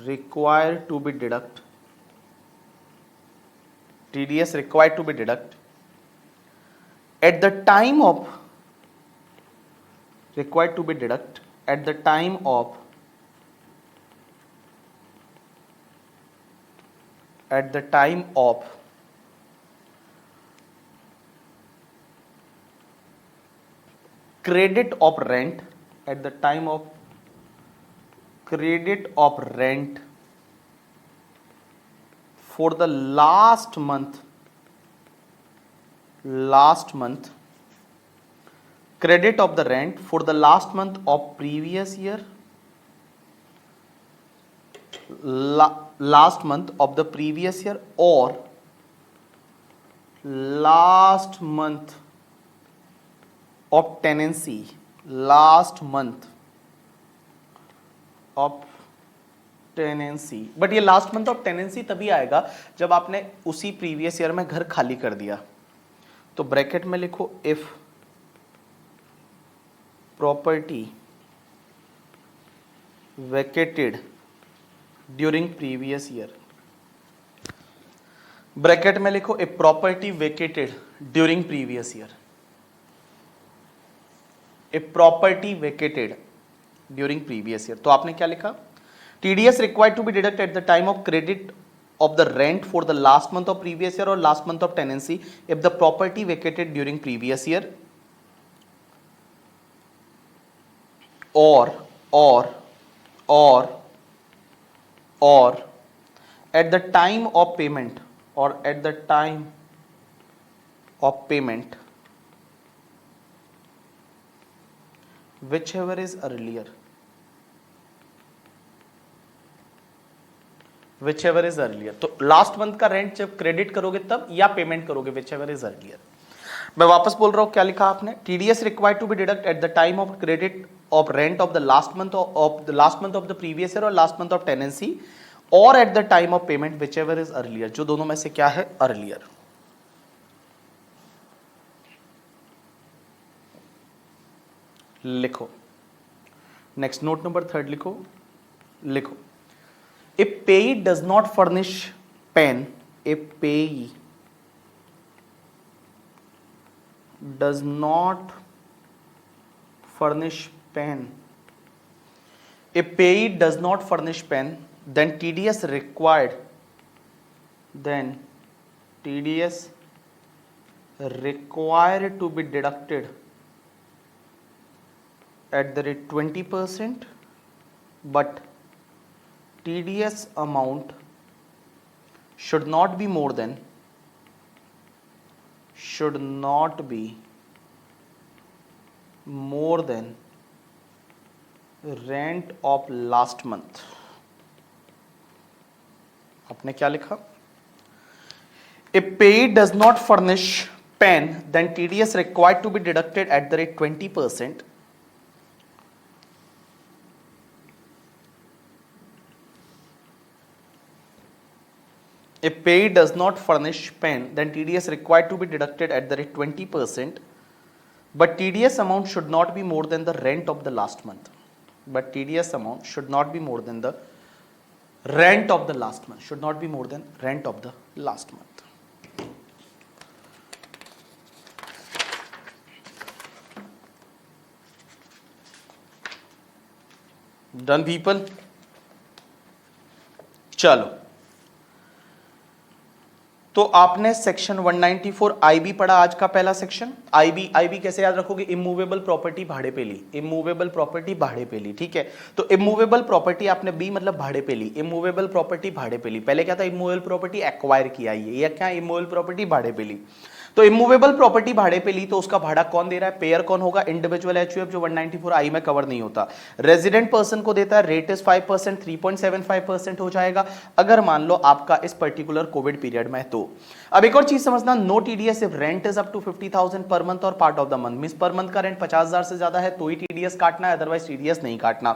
required to be deduct, TDS required to be deduct at the time of, required to be deduct at the time of, at the time of credit of rent, at the time of credit of rent for the last month, credit of the rent for the last month of previous year, last month of the previous year or last month of tenancy, last month of tenancy। But ये last month of tenancy तभी आएगा जब आपने उसी previous year में घर खाली कर दिया। तो ब्रैकेट में लिखो if property vacated during previous year, bracket में लिखो if property vacated during previous year, if property vacated during previous year. तो आपने क्या लिखा? TDS required to be deducted at the time of credit of the rent for the last month of previous year or last month of tenancy if the property vacated during previous year or at the time of payment, or at the time of payment whichever is earlier, whichever is earlier। तो last month का rent जब credit करोगे तब, या payment करोगे, whichever is earlier। मैं वापस बोल रहा हूं, क्या लिखा आपने? TDS required to be deduct at the time of credit of rent of the last month of the previous year or last month of tenancy or at the time of payment whichever is earlier। जो दोनों में से क्या है? earlier। लिखो next, note number 3 लिखो if payee does not furnish pen, if payee does not furnish pen, if payee does not furnish pen, then TDS required, then TDS required to be deducted at the rate 20%, but TDS amount should not be more than rent of last month। आपने क्या लिखा? If payee does not furnish pen, then TDS required to be deducted at the rate 20%, if payee does not furnish pen, then TDS required to be deducted at the rate 20%, but TDS amount should not be more than the rent of the last month, but TDS amount should not be more than the rent of the last month, should not be more than rent of the last month। Done people? चलो, तो आपने section 194 IB पढ़ा, आज का पहला section. IB कैसे याद रखोगे? इमूवेबल प्रॉपर्टी भाड़े पे ली, इमूवेबल प्रॉपर्टी भाड़े पे ली, ठीक है। तो इमूवेबल प्रॉपर्टी आपने बी मतलब भाड़े पे ली, इमूवेबल प्रॉपर्टी भाड़े पे ली। पहले क्या था? इमूवेबल प्रॉपर्टी एक्वायर किया, ये या क्या? इमूवेबल प्रॉपर्टी भाड़े पे ली। तो इमूवेबल प्रॉपर्टी भाड़े पे ली तो उसका भाड़ा कौन दे रहा है, पेयर कौन होगा, इंडिविजुअल एचयूएफ जो 194 आई में कवर नहीं होता, रेजिडेंट पर्सन को देता है, रेट इज 5%, 3.75% हो जाएगा अगर मान लो आपका इस पर्टिकुलर कोविड पीरियड में। तो अब एक और चीज समझना, no TDS if rent is up to 50,000 per month और part of the month, means per month का रेंट 50,000 से ज्यादा है तो ही टीडीएस काटना है, अदरवाइज टीडीएस नहीं काटना।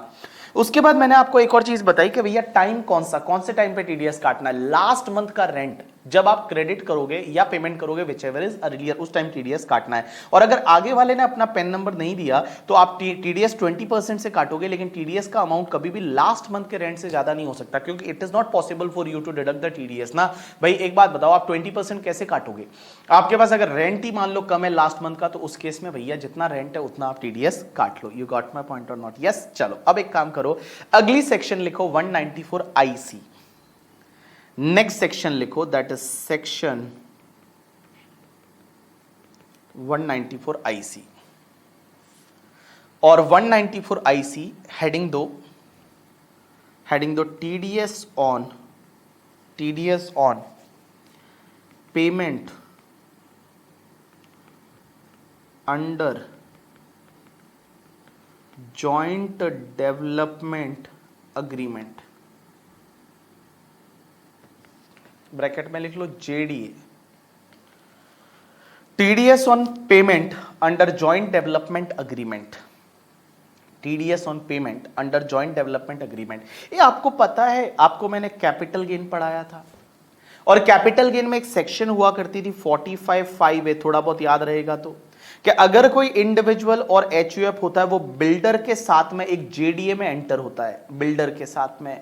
उसके बाद मैंने आपको एक और चीज बताई कि भैया टाइम कौन से टाइम पे टीडीएस काटना है, लास्ट मंथ का रेंट जब आप क्रेडिट करोगे या पेमेंट करोगे विच एवर इज अर्लियर, उस टाइम टीडीएस काटना है। और अगर आगे वाले ने अपना पेन नंबर नहीं दिया तो आप टीडीएस 20% से काटोगे, लेकिन टीडीएस का अमाउंट कभी भी लास्ट मंथ के रेंट से ज्यादा नहीं हो सकता, क्योंकि it is not possible for you to deduct the TDS ना। भाई एक बात बताओ, आप 20% कैसे काटोगे, आपके पास अगर रेंट ही मान लो कम है लास्ट मंथ का, तो उस केस में भैया जितना रेंट है उतना आप टीडीएस काट लो। यू गॉट माय पॉइंट और नॉट? यस। चलो अब एक काम करो, अगली सेक्शन लिखो 194 आईसी, नेक्स्ट सेक्शन लिखो दैट इज सेक्शन 194 आईसी, और 194 आईसी हेडिंग दो TDS on payment under joint development agreement, bracket में लिख लो JDA, TDS on payment under joint development agreement, TDS on payment under joint development agreement. ये आपको पता है, आपको मैंने कैपिटल गेन पढ़ाया था, और कैपिटल गेन में एक सेक्शन हुआ करती थी 45(5)(a), थोड़ा बहुत याद रहेगा तो, कि अगर कोई इंडिविजुअल और एचयूएफ होता है वो बिल्डर के साथ में एक जेडीए में एंटर होता है, बिल्डर के साथ में,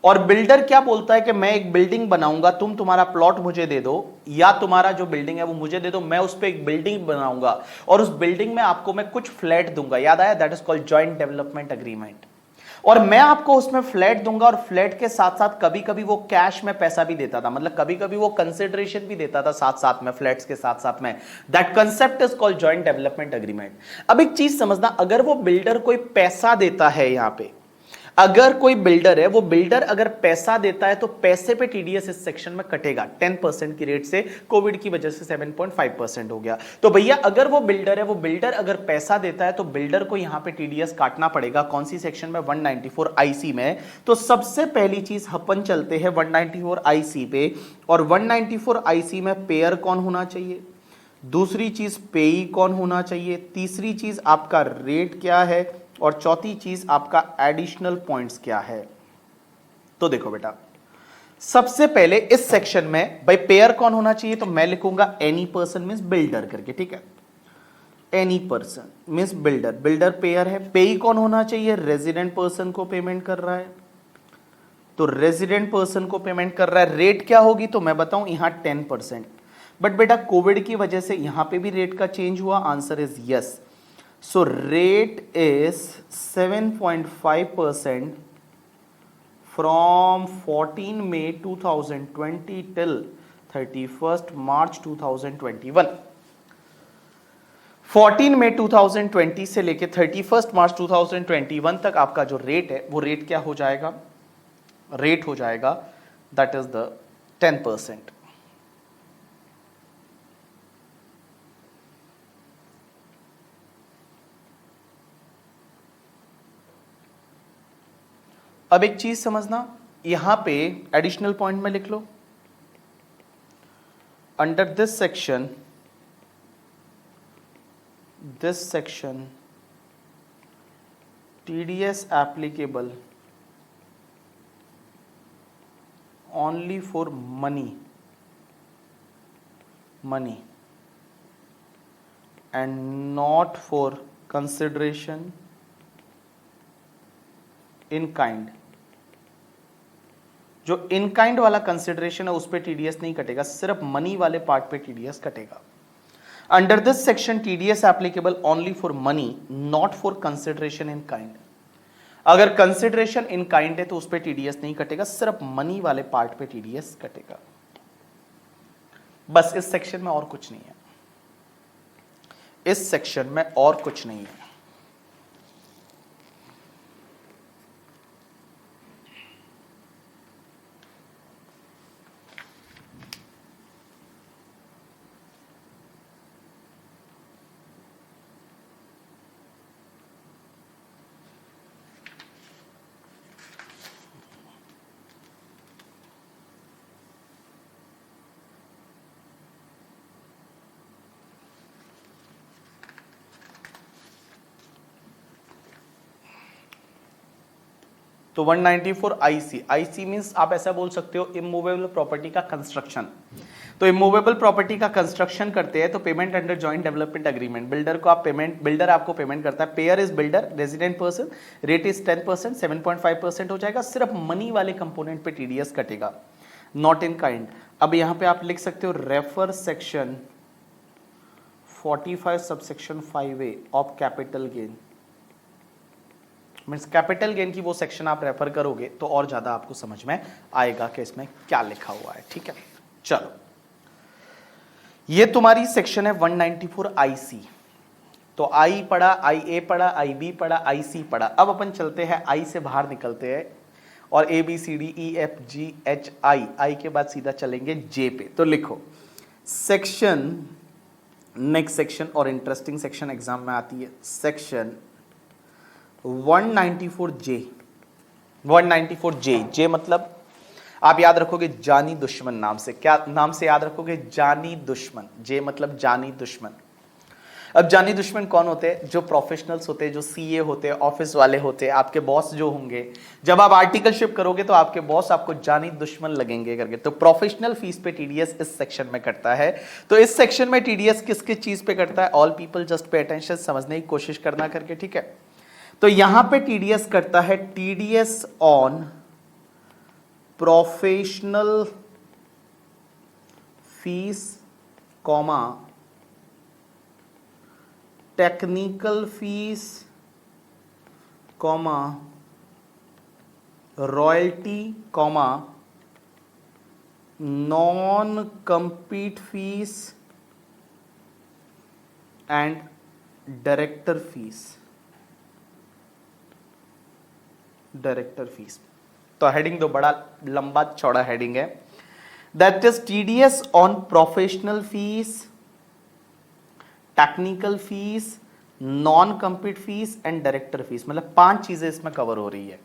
और बिल्डर क्या बोलता है कि मैं एक बिल्डिंग बनाऊंगा, तुम तुम्हारा प्लॉट मुझे दे दो, या तुम्हारा जो बिल्डिंग है वो मुझे दे दो, मैं उस पर एक बिल्डिंग बनाऊंगा और उस बिल्डिंग में आपको मैं कुछ फ्लैट दूंगा, याद आया, that is called joint development agreement. और मैं आपको उसमें फ्लैट दूंगा, और फ्लैट के साथ साथ कभी कभी वो कैश में पैसा भी देता था, मतलब कभी कभी वो कंसिडरेशन भी देता था साथ साथ में, फ्लैट्स के साथ साथ में। That concept is called joint development agreement. अब एक चीज समझना, अगर वो बिल्डर कोई पैसा देता है, यहां पे अगर कोई बिल्डर है, वो बिल्डर अगर पैसा देता है तो पैसे पे टीडीएस इस सेक्शन में कटेगा 10% की रेट से, कोविड की वजह से 7.5% हो गया। तो भैया अगर वो बिल्डर है, वो बिल्डर अगर पैसा देता है तो बिल्डर को यहां पे टीडीएस काटना पड़ेगा, कौन सी सेक्शन में, 194 आईसी में। तो सबसे पहली चीज अपन चलते हैं 194 आईसी पे, और 194 आईसी में पेयर कौन होना चाहिए, दूसरी चीज पेई कौन होना चाहिए, तीसरी चीज आपका रेट क्या है, और चौथी चीज आपका एडिशनल पॉइंट्स क्या है। तो देखो बेटा, सबसे पहले इस सेक्शन में भाई पेयर कौन होना चाहिए, तो मैं लिखूंगा एनी पर्सन मींस बिल्डर करके, ठीक है, any person means builder, builder pair है। पेई कौन होना चाहिए, रेजिडेंट पर्सन को पेमेंट कर रहा है, तो रेजिडेंट पर्सन को पेमेंट कर रहा है। रेट क्या होगी, तो मैं बताऊं यहां 10%, बट बेटा कोविड की वजह से यहां पे भी रेट का चेंज हुआ, answer is yes. So rate is 7.5% from 14 May 2020 till 31st March 2021। 14 May 2020 से लेके 31st मार्च 2021 तक आपका जो रेट है वो रेट क्या हो जाएगा, रेट हो जाएगा दैट इज द 10%। अब एक चीज समझना, यहां पे एडिशनल पॉइंट में लिख लो, under this section TDS applicable only for money and not for consideration in kind. जो इन काइंड वाला कंसिडरेशन है उस पे टीडीएस नहीं कटेगा, सिर्फ मनी वाले पार्ट पे टीडीएस कटेगा। Under this section TDS applicable only for money not for consideration in kind. अगर कंसिडरेशन इन काइंड है तो उस पे टीडीएस नहीं कटेगा, सिर्फ मनी वाले पार्ट पे टीडीएस कटेगा। बस इस सेक्शन में और कुछ नहीं है, इस सेक्शन में और कुछ नहीं है। तो 194 आईसी, आईसी मींस आप ऐसा बोल सकते हो इमूवेबल प्रॉपर्टी का कंस्ट्रक्शन। तो इमूवेबल प्रॉपर्टी का कंस्ट्रक्शन करते हैं तो payment under joint development agreement, builder को आप पेमेंट, बिल्डर आपको पेमेंट करता है, pair is builder, resident person, rate is 10%, 7.5% हो जाएगा, सिर्फ मनी वाले कंपोनेंट पे टीडीएस कटेगा, नॉट इन काइंड। अब यहां पे आप लिख सकते हो refer section 45 subsection 5A of capital gain, means capital gain की वो सेक्शन आप रेफर करोगे तो और ज्यादा आपको समझ में आएगा कि इसमें क्या लिखा हुआ है। ठीक है, चलो ये तुम्हारी सेक्शन है 194 आईसी। तो आई पढ़ा, आई ए पढ़ा, आई बी पढ़ा, आई सी पढ़ा। अब अपन चलते हैं आई से बाहर निकलते हैं और A B C D E F G H I, I के बाद सीधा चलेंगे जे पे। तो लिखो सेक्शन, नेक्स्ट सेक्शन और इंटरेस्टिंग सेक्शन एग्जाम में आती है, सेक्शन 194 जे। 194 जे, जे मतलब आप याद रखोगे जानी दुश्मन नाम से, क्या नाम से याद रखोगे? जानी दुश्मन। जे मतलब जानी दुश्मन। अब जानी दुश्मन कौन होते हैं? जो प्रोफेशनल्स होते हैं, जो सीए होते हैं, ऑफिस वाले होते हैं, आपके बॉस जो होंगे। जब आप आर्टिकलशिप करोगे तो आपके बॉस आपको जानी दुश्मन लगेंगे करके। तो प्रोफेशनल फीस पे टीडीएस इस सेक्शन में कटता है। तो इस सेक्शन में टीडीएस किस किस चीज पे कटता है? All people just pay attention, समझने की कोशिश करना करके। ठीक है, तो यहां पे टीडीएस करता है TDS on professional fee comma technical fee comma royalty comma non compete fees and director fees. Director fees तो हेडिंग दो, बड़ा लंबा चौड़ा हेडिंग है। That is TDS on professional fees, technical fees, non compete fees and director fees. मतलब 5 चीजें इसमें cover हो रही है।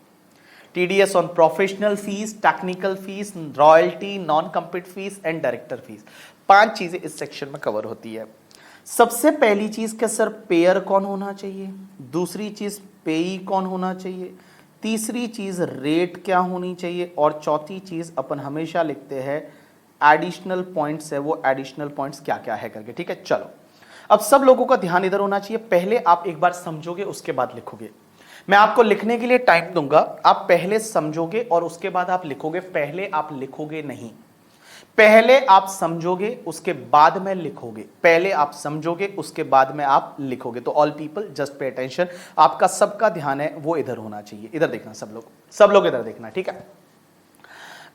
TDS on professional fees, technical fees, royalty, non compete fees and director fees. 5 चीजें इस सेक्शन में कवर होती है। सबसे पहली चीज क्या सर, पेयर कौन होना चाहिए। दूसरी चीज पेई कौन होना चाहिए। तीसरी चीज रेट क्या होनी चाहिए। और चौथी चीज अपन हमेशा लिखते हैं एडिशनल पॉइंट्स है, वो एडिशनल पॉइंट्स क्या क्या है करके। ठीक है, चलो अब सब लोगों का ध्यान इधर होना चाहिए। पहले आप एक बार समझोगे, उसके बाद लिखोगे। मैं आपको लिखने के लिए टाइम दूंगा, आप पहले समझोगे और उसके बाद आप लिखोगे। पहले आप लिखोगे नहीं, पहले आप समझोगे उसके बाद में लिखोगे। पहले आप समझोगे उसके बाद में आप लिखोगे। तो all people just pay attention, आपका सबका ध्यान है वो इधर होना चाहिए। इधर देखना सब लोग इधर देखना। ठीक है,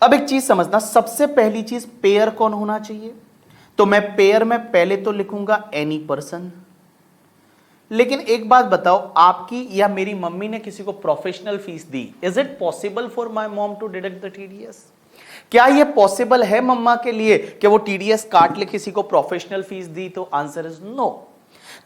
अब एक चीज समझना, सबसे पहली चीज पेयर कौन होना चाहिए। तो मैं पेयर में पहले तो लिखूंगा एनी पर्सन। लेकिन एक बात बताओ, आपकी या मेरी मम्मी ने किसी को प्रोफेशनल फीस दी, is it possible for my mom to deduct the TDS? क्या यह पॉसिबल है मम्मा के लिए कि वो टीडीएस काट ले किसी को प्रोफेशनल फीस दी? तो आंसर इज नो।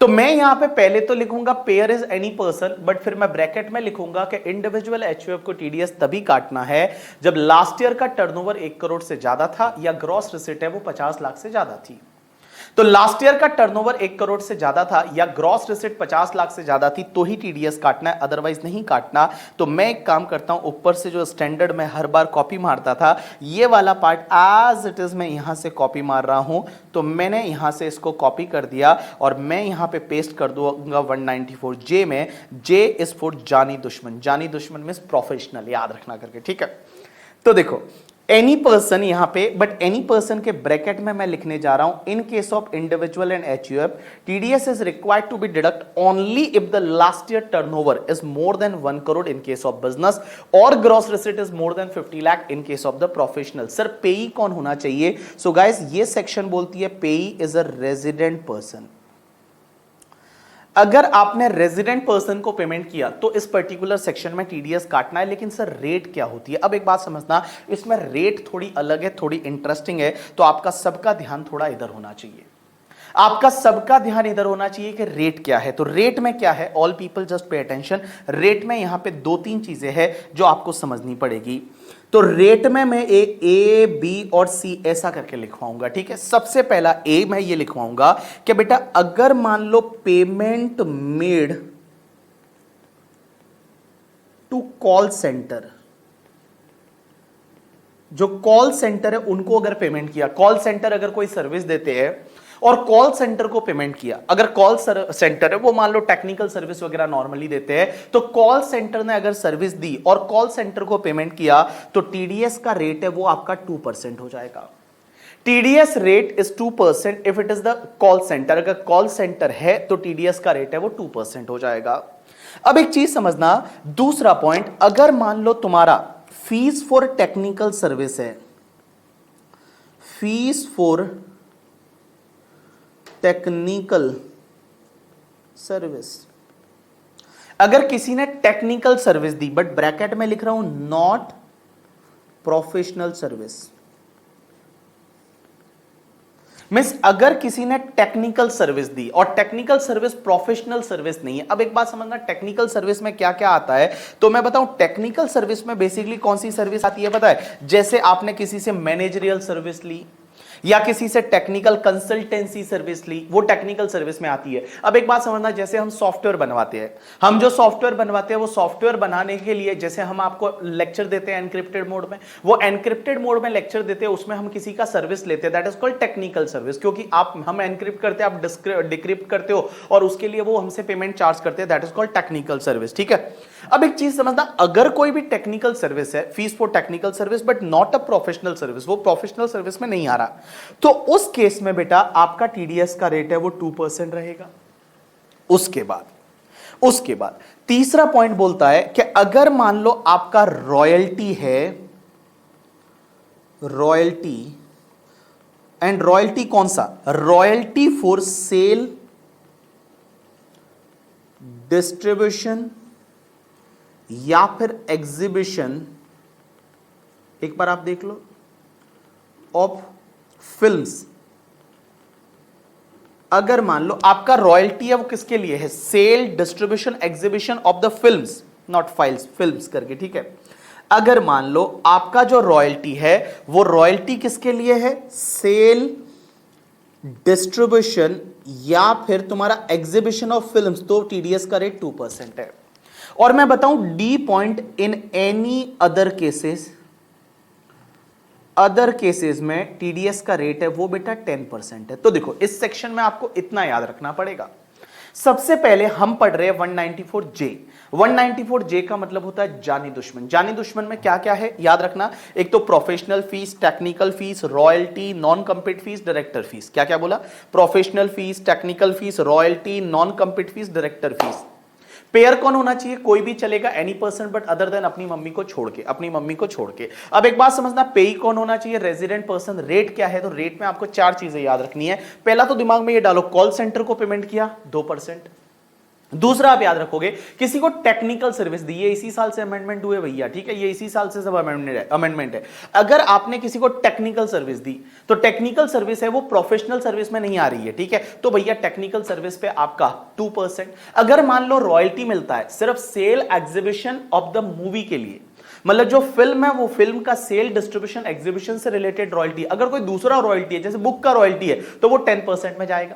तो मैं यहां पे पहले तो लिखूंगा pair is any person, but फिर मैं ब्रैकेट में लिखूंगा कि इंडिविजुअल एचयूएफ को टीडीएस तभी काटना है जब लास्ट ईयर का टर्नओवर 1 करोड़ से ज्यादा था या ग्रॉस रिसिट है वो 50 लाख से ज्यादा थी। तो लास्ट ईयर का टर्नओवर 1 करोड़ से ज्यादा था या ग्रॉस रिसिट 50 लाख से ज्यादा थी तो ही टीडीएस काटना है, अदरवाइज नहीं काटना। तो मैं एक काम करता हूं, ऊपर से जो स्टैंडर्ड में हर बार कॉपी मारता था, ये वाला पार्ट एज इट इज मैं यहां से कॉपी मार रहा हूं। तो मैंने यहां से इसको कॉपी कर दिया और मैं यहां पे पेस्ट कर दूंगा 194 जे में। जे इज फॉर जानी दुश्मन। जानी दुश्मन मींस प्रोफेशनल, याद रखना करके। ठीक है, तो देखो एनी पर्सन यहां पे, बट एनी पर्सन के ब्रैकेट में मैं लिखने जा रहा हूं in case of individual and HUF TDS is required to be deduct only if the last year turnover is more than 1 crore in case of business और gross receipt is more than 50 lakh in case of the professional. Sir payee कौन होना चाहिए? So guys ये section बोलती है पेई is a resident person. अगर आपने रेजिडेंट पर्सन को पेमेंट किया तो इस पर्टिकुलर सेक्शन में टीडीएस काटना है। लेकिन सर रेट क्या होती है? अब एक बात समझना, इसमें रेट थोड़ी अलग है, थोड़ी इंटरेस्टिंग है। तो आपका सबका ध्यान थोड़ा इधर होना चाहिए। आपका सबका ध्यान इधर होना चाहिए कि रेट क्या है। तो रेट में क्या है, all people just pay attention. Rate में यहां पे 2-3 चीजें हैं जो आपको समझनी पड़ेगी। तो रेट में मैं ए बी और सी ऐसा करके लिखवाऊंगा। ठीक है, सबसे पहला ए मैं ये लिखवाऊंगा कि बेटा अगर मान लो payment made to call centre, जो कॉल सेंटर है उनको अगर पेमेंट किया, कॉल सेंटर अगर कोई सर्विस देते हैं और कॉल सेंटर को पेमेंट किया, अगर कॉल सेंटर है वो मान लो टेक्निकल सर्विस वगैरह नॉर्मली देते हैं, तो कॉल सेंटर ने अगर सर्विस दी और कॉल सेंटर को पेमेंट किया तो टीडीएस का रेट है वो आपका 2% हो जाएगा। TDS rate is 2% if it is the call centre. अगर कॉल सेंटर है तो टीडीएस का रेट है वो 2% हो जाएगा। अब एक चीज समझना, दूसरा पॉइंट, अगर मान लो तुम्हारा फीस फॉर टेक्निकल सर्विस है, फीस फॉर टेक्निकल सर्विस, अगर किसी ने technical service the, but bracket में लिख रहा हूं नॉट प्रोफेशनल सर्विस, मींस अगर किसी ने टेक्निकल सर्विस दी और टेक्निकल सर्विस प्रोफेशनल सर्विस नहीं है। अब एक बात समझना, टेक्निकल सर्विस में क्या क्या आता है, तो मैं बताऊं टेक्निकल सर्विस में बेसिकली कौन सी सर्विस आती है पता है? जैसे आपने किसी से मैनेजरियल सर्विस ली या किसी से टेक्निकल कंसल्टेंसी सर्विस ली, वो टेक्निकल सर्विस में आती है। अब एक बात समझना, जैसे हम सॉफ्टवेयर बनवाते हैं, हम जो सॉफ्टवेयर बनवाते हैं वो सॉफ्टवेयर बनाने के लिए जैसे हम आपको लेक्चर देते हैं एनक्रिप्टेड मोड में, वो एनक्रिप्टेड मोड में लेक्चर देते हैं, उसमें हम किसी का सर्विस लेते हैं, that is called technical service, क्योंकि हम एनक्रिप्ट करते हैं, आप डिक्रिप्ट करते हो और उसके लिए वो हमसे पेमेंट चार्ज करते हैं, that is called technical service. ठीक है, अब एक चीज समझना, अगर कोई भी टेक्निकल सर्विस है, fees for technical service but not a professional service, वो प्रोफेशनल सर्विस में नहीं आ रहा, तो उस केस में बेटा आपका टीडीएस का रेट है वो 2% रहेगा। उसके बाद तीसरा पॉइंट बोलता है कि अगर मान लो आपका रॉयल्टी है, रॉयल्टी, एंड रॉयल्टी कौन सा? रॉयल्टी फॉर सेल, डिस्ट्रीब्यूशन या फिर एग्जीबिशन, एक बार आप देख लो, ऑफ फिल्म्स। अगर मान लो आपका रॉयल्टी है वो किसके लिए है? Sale, distribution, exhibition of the films, not files, films करके, ठीक है। अगर मान लो आपका जो रॉयल्टी है वो रॉयल्टी किसके लिए है? सेल, डिस्ट्रीब्यूशन या फिर तुम्हारा एग्जीबिशन ऑफ फिल्म्स, तो टीडीएस का रेट 2% है। और मैं बताऊं D point, in any other cases, other cases में टीडीएस का रेट है वो बेटा 10% है। तो देखो इस सेक्शन में आपको इतना याद रखना पड़ेगा। सबसे पहले हम पढ़ रहे हैं 194J। 194J का मतलब होता है जानी दुश्मन। जानी दुश्मन में क्या क्या है याद रखना, एक तो professional fees, technical fees, royalty, non compete fees, director fees. क्या क्या बोला? Professional fees, technical fees, royalty, non compete fees, director fees. Pair कौन होना चाहिए? कोई भी चलेगा, any person but other than अपनी मम्मी को छोड़ के, अपनी मम्मी को छोड़ के। अब एक बात समझना, पेई कौन होना चाहिए? Resident person. रेट क्या है? तो रेट में आपको 4 चीजें याद रखनी है। पहला तो दिमाग में ये डालो, कॉल सेंटर को पेमेंट किया 2%। दूसरा आप याद रखोगे, किसी को टेक्निकल सर्विस दी, ये इसी साल से अमेंडमेंट हुए भैया, ठीक है, ये इसी साल से सब अमेंडमेंट है। अगर आपने किसी को टेक्निकल सर्विस दी तो टेक्निकल सर्विस है वो प्रोफेशनल सर्विस में नहीं आ रही है, ठीक है, तो भैया टेक्निकल सर्विस पे आपका 2%। अगर मान लो रॉयल्टी मिलता है सिर्फ sale, exhibition of the movie के लिए, मतलब जो फिल्म है वो फिल्म का सेल, डिस्ट्रीब्यूशन, एग्जीबिशन से रिलेटेड रॉयल्टी, अगर कोई दूसरा रॉयल्टी है जैसे बुक का रॉयल्टी है तो वो 10% में जाएगा।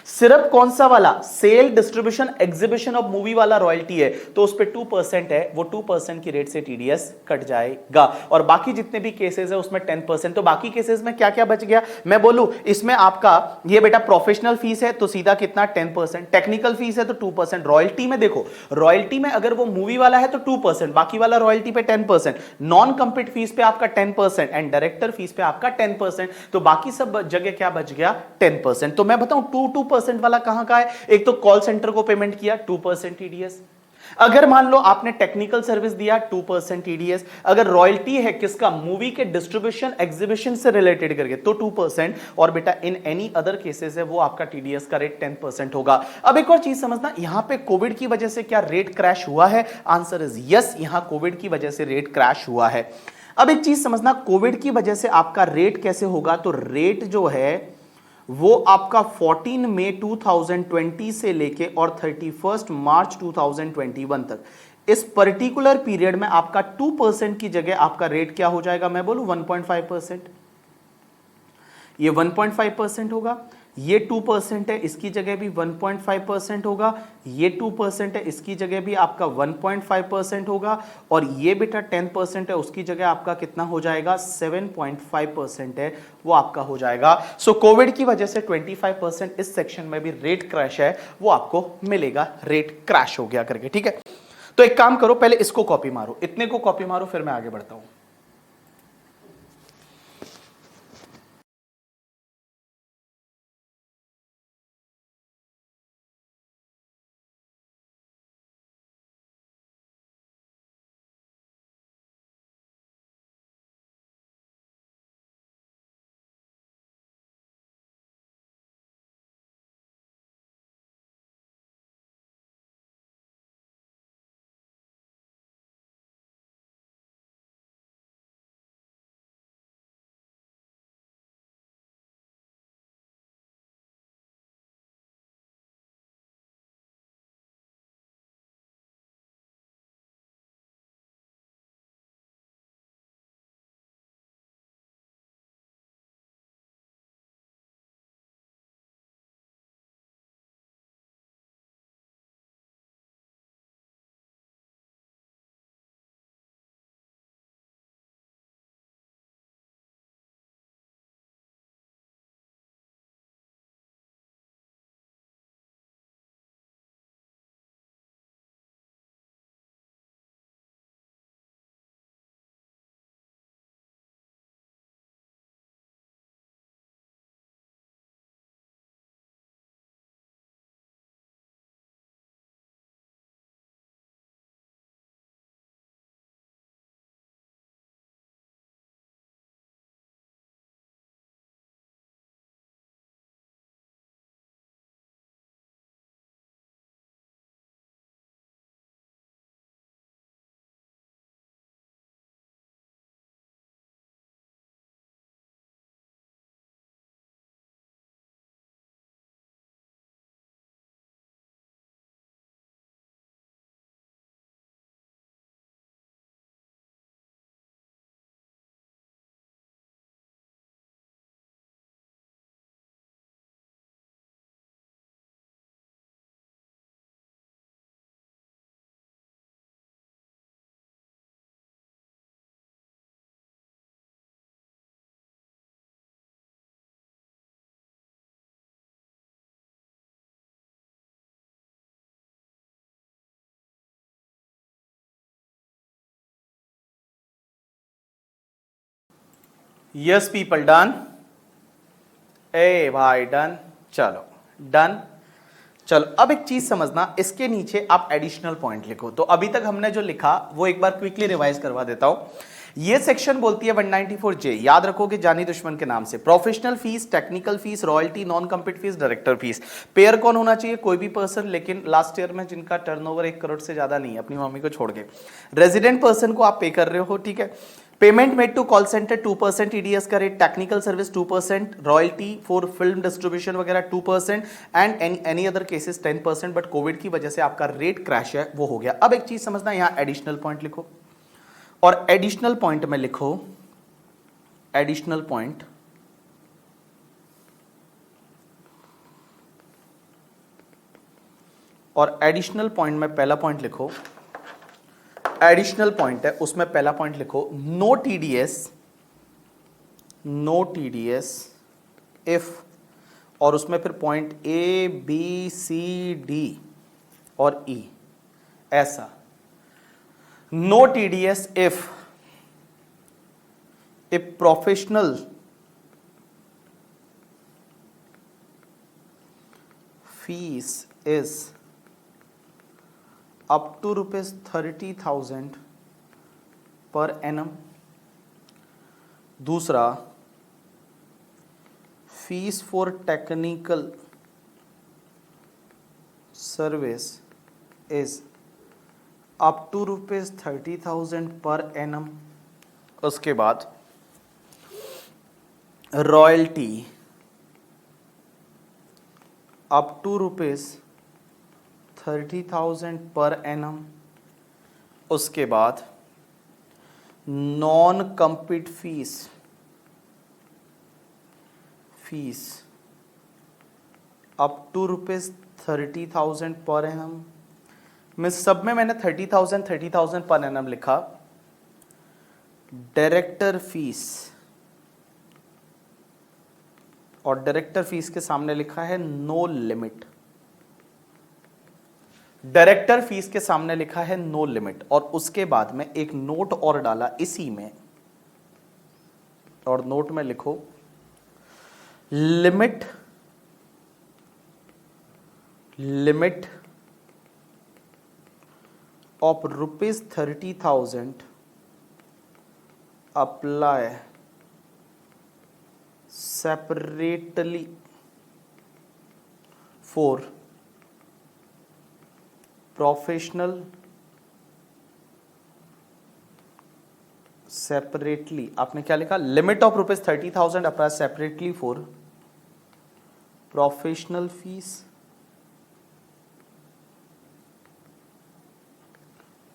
सिर्फ कौन सा वाला? Sale, distribution, exhibition of movie वाला रॉयल्टी है तो उस पे 2% है, वो 2% की रेट से टीडीएस कट जाएगा। और बाकी जितने भी केसेस है उसमें 10%। तो बाकी केसेस में क्या क्या बच गया मैं बोलूं? इसमें आपका ये बेटा प्रोफेशनल फीस है तो सीधा कितना? 10%। टेक्निकल फीस है तो 2%। रॉयल्टी में देखो, रॉयल्टी में अगर वो मूवी वाला है तो 2%, बाकी वाला रॉयल्टी पे 10%, नॉन कम्पीट फीस पे आपका 10% एंड डायरेक्टर फीस पे आपका 10%। तो बाकी सब जगह क्या बच गया? 10%। तो मैं बताऊं 2% वाला कहां का है? एक तो कॉल सेंटर को पेमेंट किया 2% टीडीएस, अगर मान लो आपने टेक्निकल सर्विस दिया 2% टीडीएस, अगर रॉयल्टी है किसका? मूवी के डिस्ट्रीब्यूशन, एग्जीबिशन से रिलेटेड करके तो 2%, और बेटा इन एनी अदर केसेस है वो आपका टीडीएस का रेट 10% होगा। अब एक और चीज समझना, यहां पे कोविड की वजह से क्या रेट क्रैश हुआ है? आंसर इज यस, यहां कोविड की वजह से रेट क्रैश हुआ है। अब एक चीज समझना, कोविड की वजह से आपका रेट कैसे होगा? तो रेट जो है वो आपका 14 मई 2020 से लेके और 31 मार्च 2021 तक, इस पर्टिकुलर पीरियड में आपका 2% की जगह आपका रेट क्या हो जाएगा? मैं बोलूं 1.5%। ये 1.5% होगा। ये 2% है, इसकी जगह भी 1.5% होगा, ये 2% है, इसकी जगह भी आपका 1.5% होगा, और ये बेटा 10% है, उसकी जगह आपका कितना हो जाएगा 7.5% है, वो आपका हो जाएगा। सो कोविड की वजह से 25% इस सेक्शन में भी रेट क्रैश है, वो आपको मिलेगा, रेट क्रैश हो गया करके, ठीक है। तो एक काम करो, पहले इसको कॉपी मारो, इतने को कॉपी मारो, फिर मैं आगे बढ़ता हूं। Yes people, done? ए भाई डन, चलो डन। चलो अब एक चीज समझना, इसके नीचे आप एडिशनल पॉइंट लिखो। तो अभी तक हमने जो लिखा वो एक बार क्विकली रिवाइज करवा देता हूं। ये सेक्शन बोलती है 194J, याद रखोगे जानी दुश्मन के नाम से, professional fees, technical fees, royalty, non compete fees, director fees. Pair कौन होना चाहिए? कोई भी पर्सन, लेकिन लास्ट ईयर में जिनका टर्नओवर 1 करोड़ से ज्यादा नहीं है, अपनी मम्मी को छोड़ के। रेजिडेंट पर्सन को आप पे कर रहे हो, ठीक है। Payment made to call centre 2% TDS का rate, technical service 2%, royalty for film distribution वगैरह 2%, and any other cases 10%। But Covid की वजह से आपका रेट क्रैश है, वो हो गया। अब एक चीज समझना, यहां एडिशनल पॉइंट लिखो, और एडिशनल पॉइंट में लिखो एडिशनल पॉइंट, और एडिशनल पॉइंट में पहला पॉइंट लिखो, एडिशनल पॉइंट है उसमें पहला पॉइंट लिखो, no TDS, no TDS if, और उसमें फिर point A B C D और ई, ऐसा। No TDS if a professional fee is up to ₹30,000 per annum. दूसरा, fee for technical service is up to ₹30,000 per annum. उसके बाद royalty up to ₹30,000 per annum. उसके बाद non compete fees up to ₹30,000 per annum. मैं सब में मैंने 30,000 per annum लिखा। डायरेक्टर फीस, और डायरेक्टर फीस के सामने लिखा है नो लिमिट। डायरेक्टर फीस के सामने लिखा है नो लिमिट, और उसके बाद में एक नोट और डाला इसी में, और नोट में लिखो limit of ₹30,000 apply separately for professional, separately आपने क्या लिखा, limit of ₹30,000 apply separately for professional fee,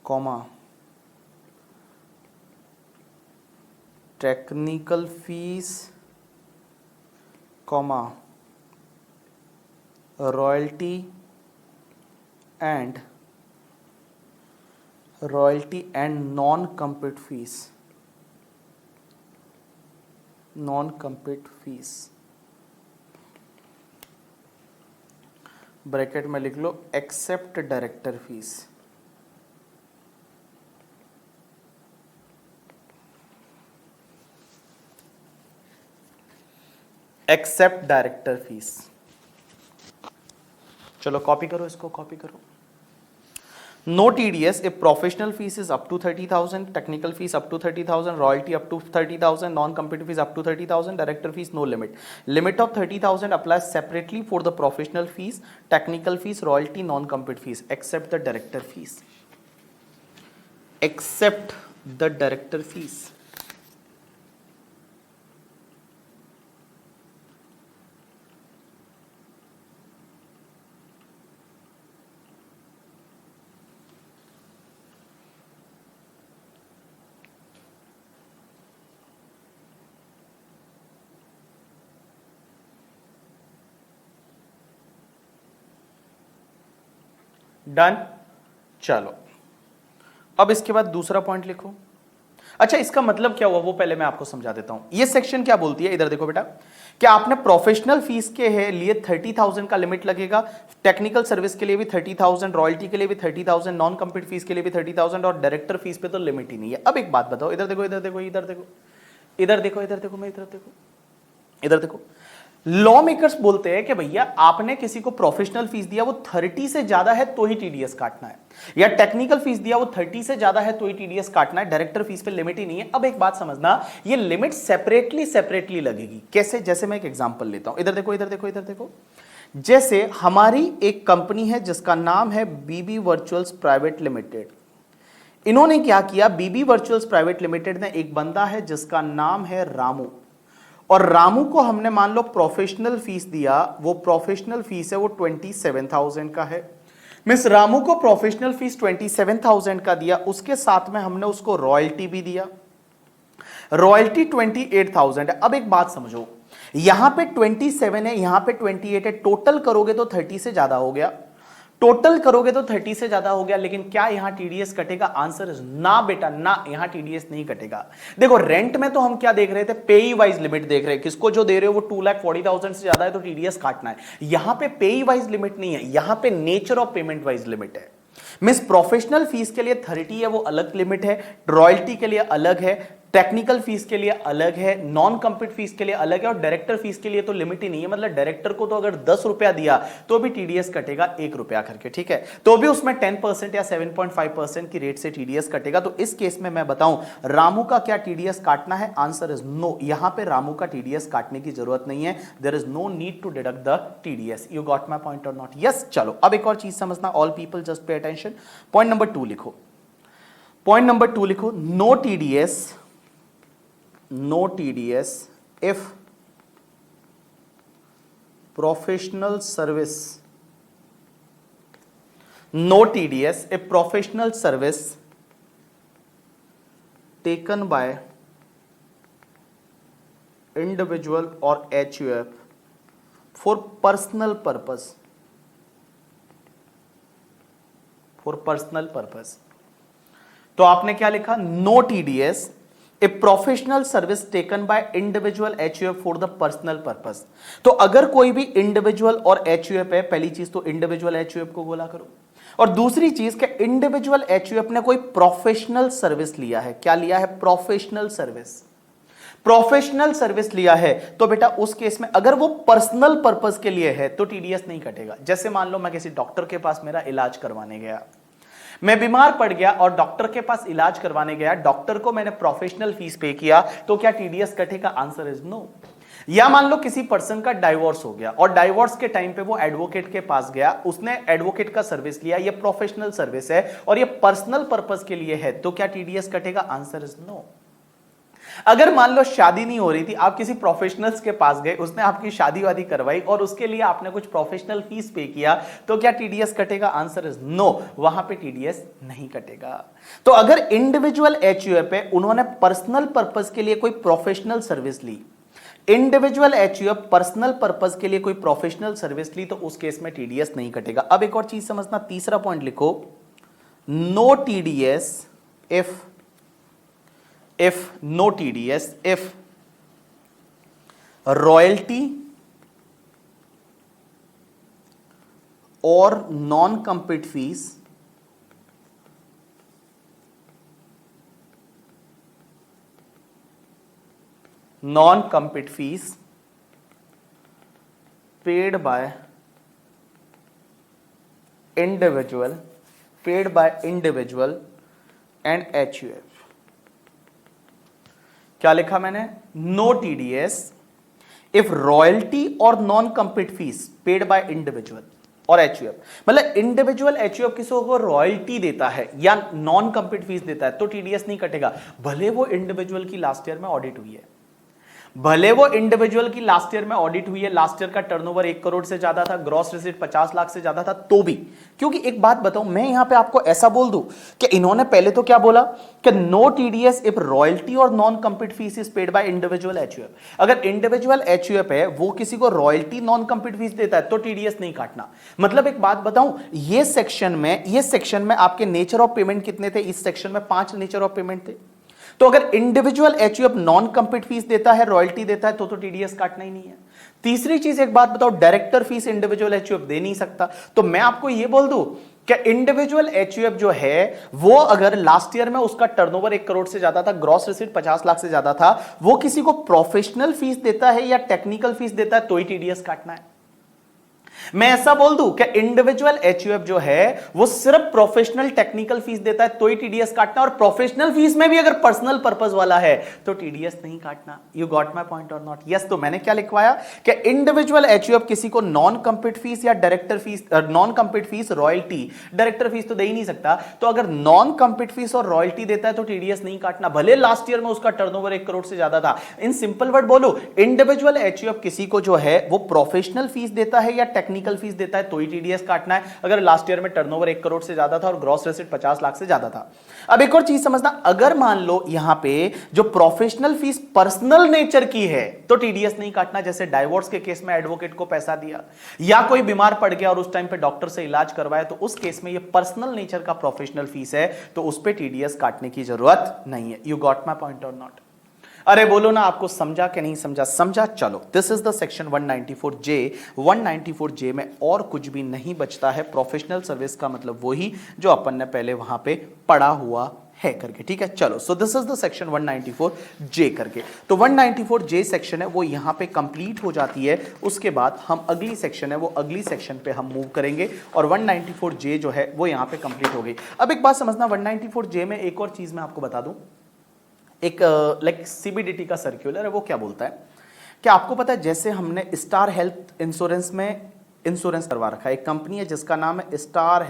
comma technical fee, comma royalty and non compete fee, bracket में लिख लो except director fees. Except director fee. चलो copy करो, इसको copy करो। No TDS if professional fee is up to 30,000, technical fee up to 30,000, royalty up to 30,000, non competitive fee up to 30,000, director fees no limit. Limit of 30,000 apply separately for the professional fees, technical fees, royalty, non competitive fees, except the director fees. Except the director fees. Done. चलो अब इसके बाद दूसरा point लिखो। अच्छा, इसका मतलब क्या हुआ वो पहले मैं आपको समझा देता हूं। ये सेक्शन क्या बोलती है, इधर देखो बेटा, कि आपने प्रोफेशनल फीस के लिए 30,000 का लिमिट लगेगा, टेक्निकल सर्विस के लिए भी 30,000, रॉयल्टी के लिए भी 30,000, नॉन कम्पीट फीस के लिए भी 30,000, और डायरेक्टर फीस पे तो लिमिट ही नहीं है। अब एक बात बताओ, इधर देखो, इधर देखो, इधर देखो, इधर देखो, इधर देखो, मैं इधर देखो, इधर देखो। लॉ मेकर्स बोलते हैं कि भैया आपने किसी को प्रोफेशनल फीस दिया, वो 30 से ज्यादा है तो ही टीडीएस काटना है, या टेक्निकल फीस दिया वो 30 से ज्यादा है तो ही टीडीएस काटना है, डायरेक्टर फीस पे लिमिट ही नहीं है। अब एक बात समझना, ये लिमिट सेपरेटली लगेगी। कैसे? जैसे मैं एक एग्जांपल लेता हूं, इधर देखो, इधर देखो, इधर देखो। जैसे हमारी एक कंपनी है जिसका नाम है बीबी वर्चुअल्स प्राइवेट लिमिटेड। इन्होंने क्या किया, बीबी वर्चुअल्स प्राइवेट लिमिटेड ने एक बंदा है जिसका नाम है रामू, और रामू को हमने मान लो प्रोफेशनल फीस दिया, वो प्रोफेशनल फीस है वो 27,000 का है। मिस रामू को प्रोफेशनल फीस 27,000 का दिया, उसके साथ में हमने उसको रॉयल्टी भी दिया, रॉयल्टी 28,000 है। अब एक बात समझो, यहां पे 27 है, यहां पे 28 है, टोटल करोगे तो 30 से ज्यादा हो गया, टोटल करोगे तो 30 से ज्यादा हो गया, लेकिन क्या यहां टीडीएस कटेगा? आंसर इज ना बेटा, ना, यहां टीडीएस नहीं कटेगा। देखो रेंट में तो हम क्या देख रहे थे, पेई वाइज लिमिट देख रहे हैं, किसको जो दे रहे हो वो 2,40,000 से ज्यादा है तो टीडीएस काटना है। यहां पे पेई वाइज लिमिट नहीं है, यहां पे nature of payment wise limit है। मिस प्रोफेशनल फीस के लिए 30 है, वो अलग लिमिट है, रॉयल्टी के लिए अलग है, टेक्निकल फीस के लिए अलग है, नॉन कम्पीट फीस के लिए अलग है, और डायरेक्टर फीस के लिए तो लिमिट ही नहीं है। मतलब डायरेक्टर को तो अगर 10 रुपया दिया तो भी टीडीएस कटेगा 1 रुपया करके, ठीक है, तो भी उसमें 10% या 7.5% की रेट से टीडीएस कटेगा। तो इस केस में मैं बताऊं रामू का क्या टीडीएस काटना है? आंसर इज नो, यहां पे रामू का टीडीएस काटने की जरूरत नहीं है। There is no need to deduct the TDS. You got my point और नॉट? यस। चलो अब एक और चीज समझना, all people just pay attention. Point number 2 लिखो, पॉइंट नंबर 2 लिखो, no TDS if professional service, no TDS if professional service taken by individual or HUF for personal purpose, for personal purpose. तो आपने क्या लिखा, no TDS a professional service taken by individual HUF for the personal purpose. तो अगर कोई भी individual और HUF है, पहली चीज तो इंडिविजुअल एचयूएफ को बोला करो, और दूसरी चीज कि इंडिविजुअल एचयूएफ ने कोई प्रोफेशनल सर्विस लिया है। क्या लिया है, प्रोफेशनल सर्विस। प्रोफेशनल सर्विस लिया है तो बेटा उस केस में अगर वो पर्सनल पर्पस के लिए है तो टीडीएस नहीं कटेगा। जैसे मान लो मैं किसी डॉक्टर के पास मेरा इलाज करवाने गया, मैं बीमार पड़ गया और डॉक्टर के पास इलाज करवाने गया, डॉक्टर को मैंने प्रोफेशनल फीस पे किया, तो क्या टीडीएस कटेगा? Answer is no. या मान लो किसी पर्सन का डाइवोर्स हो गया और डाइवोर्स के टाइम पे वो एडवोकेट के पास गया, उसने एडवोकेट का सर्विस लिया, ये प्रोफेशनल सर्विस है और ये पर्सनल पर्पस के लिए है, तो क्या टीडीएस कटेगा? Answer is no. अगर मान लो शादी नहीं हो रही थी, आप किसी प्रोफेशनल्स के पास गए, उसने आपकी शादी वादी करवाई और उसके लिए आपने कुछ प्रोफेशनल फीस पे किया, तो क्या टीडीएस कटेगा? आंसर इज नो, वहां पे टीडीएस नहीं कटेगा। तो अगर इंडिविजुअल एचयूएफ है, उन्होंने पर्सनल पर्पस के लिए कोई प्रोफेशनल सर्विस ली, इंडिविजुअल एचयूएफ पर्सनल पर्पस के लिए कोई प्रोफेशनल सर्विस ली, तो उस केस में टीडीएस नहीं कटेगा। अब एक और चीज समझना, तीसरा पॉइंट लिखो, no TDS if royalty or non-compete fees paid by individual and HUF। क्या लिखा मैंने, नो टीडीएस इफ रॉयल्टी और non compete fees paid by individual और एचयूएफ। मतलब इंडिविजुअल एचयूएफ किसी को रॉयल्टी देता है या नॉन कम्पीट फीस देता है तो टीडीएस नहीं कटेगा, भले वो इंडिविजुअल की लास्ट ईयर में ऑडिट हुई है, भले वो इंडिविजुअल की लास्ट ईयर में ऑडिट हुई है, लास्ट ईयर का टर्नओवर 1 करोड़ से ज्यादा था, ग्रॉस रिसीट 50 लाख से ज्यादा था, तो भी। क्योंकि एक बात बताऊं, मैं यहां पे आपको ऐसा बोल दूं कि इन्होंने पहले तो क्या बोला कि नो टीडीएस इफ रॉयल्टी और non compete fees is paid bye individual HUF. अगर इंडिविजुअल एचयूएफ है, वो किसी को रॉयल्टी नॉन कम्पीट फीस देता है तो टीडीएस नहीं काटना। मतलब एक बात बताऊं, ये सेक्शन में आपके नेचर ऑफ पेमेंट कितने थे? इस सेक्शन में 5 नेचर ऑफ पेमेंट थे। तो अगर individual HUF non compete fees देता है, रॉयल्टी देता है, तो टीडीएस काटना ही नहीं है। तीसरी चीज एक बात बताओ, डायरेक्टर फीस इंडिविजुअल एचयूएफ दे नहीं सकता। तो मैं आपको यह बोल दूं कि इंडिविजुअल एचयूएफ जो है वो अगर लास्ट ईयर में उसका टर्नओवर 1 करोड़ से ज्यादा था, ग्रॉस रिसीट 50 लाख से ज्यादा था, वो किसी को प्रोफेशनल फीस देता है या टेक्निकल फीस देता है तो ही टीडीएस काटना है। मैं ऐसा बोल दूं कि इंडिविजुअल एचयूएफ जो है वो सिर्फ प्रोफेशनल टेक्निकल फीस देता है तो ही टीडीएस काटना, और प्रोफेशनल फीस में भी अगर पर्सनल पर्पस वाला है तो टीडीएस नहीं काटना। यू गॉट माय पॉइंट और नॉट? यस। तो मैंने क्या लिखवाया कि इंडिविजुअल एचयूएफ किसी को नॉन कम्पीट फीस या director fees, non compete fees, royalty, director fees तो दे ही नहीं सकता, तो अगर नॉन कम्पीट फीस और रॉयल्टी देता है तो टीडीएस नहीं काटना, भले लास्ट ईयर में उसका टर्नओवर 1 करोड़ से ज्यादा था। इन सिंपल वर्ड बोलो, इंडिविजुअल एचयूएफ किसी को जो है वो प्रोफेशनल फीस देता है या टेक्निकल फीस देता है तो ही टीडीएस काटना है, अगर लास्ट ईयर में टर्नओवर 1 करोड़ से ज्यादा था और ग्रॉस रेसिट 50 लाख से ज्यादा था। अब एक और चीज समझना, अगर मान लो यहां पे जो प्रोफेशनल फीस पर्सनल नेचर की है तो टीडीएस नहीं काटना। जैसे डाइवोर्स के केस में एडवोकेट को पैसा दिया, या कोई बीमार पड़ गया और उस टाइम पे डॉक्टर से इलाज करवाया, तो उस केस में ये पर्सनल नेचर का प्रोफेशनल फीस है तो उस पे टीडीएस काटने की जरूरत नहीं है। यू गॉट माय पॉइंट और नॉट? अरे बोलो ना, आपको समझा कि नहीं समझा? समझा। चलो, this is the section 194J। 194J में और कुछ भी नहीं बचता है। प्रोफेशनल सर्विस का मतलब वही जो अपन ने पहले वहां पे पढ़ा हुआ है करके, ठीक है। चलो, so this is the section 194J करके। तो 194J सेक्शन है वो यहां पे कंप्लीट हो जाती है। उसके बाद हम अगली सेक्शन है वो अगली सेक्शन पे हम मूव करेंगे और 194J जो है वो यहां पे कंप्लीट हो गई। अब एक बात समझना, 194J में एक और चीज मैं आपको बता दूं, एक लाइक सीबीडीटी का सर्क्यूलर है, वो क्या बोलता है कि आपको पता है जैसे हमने स्टार हेल्थ इंश्योरेंस में इंश्योरेंस करवा रखा है, एक कंपनी है जिसका नाम है स्टार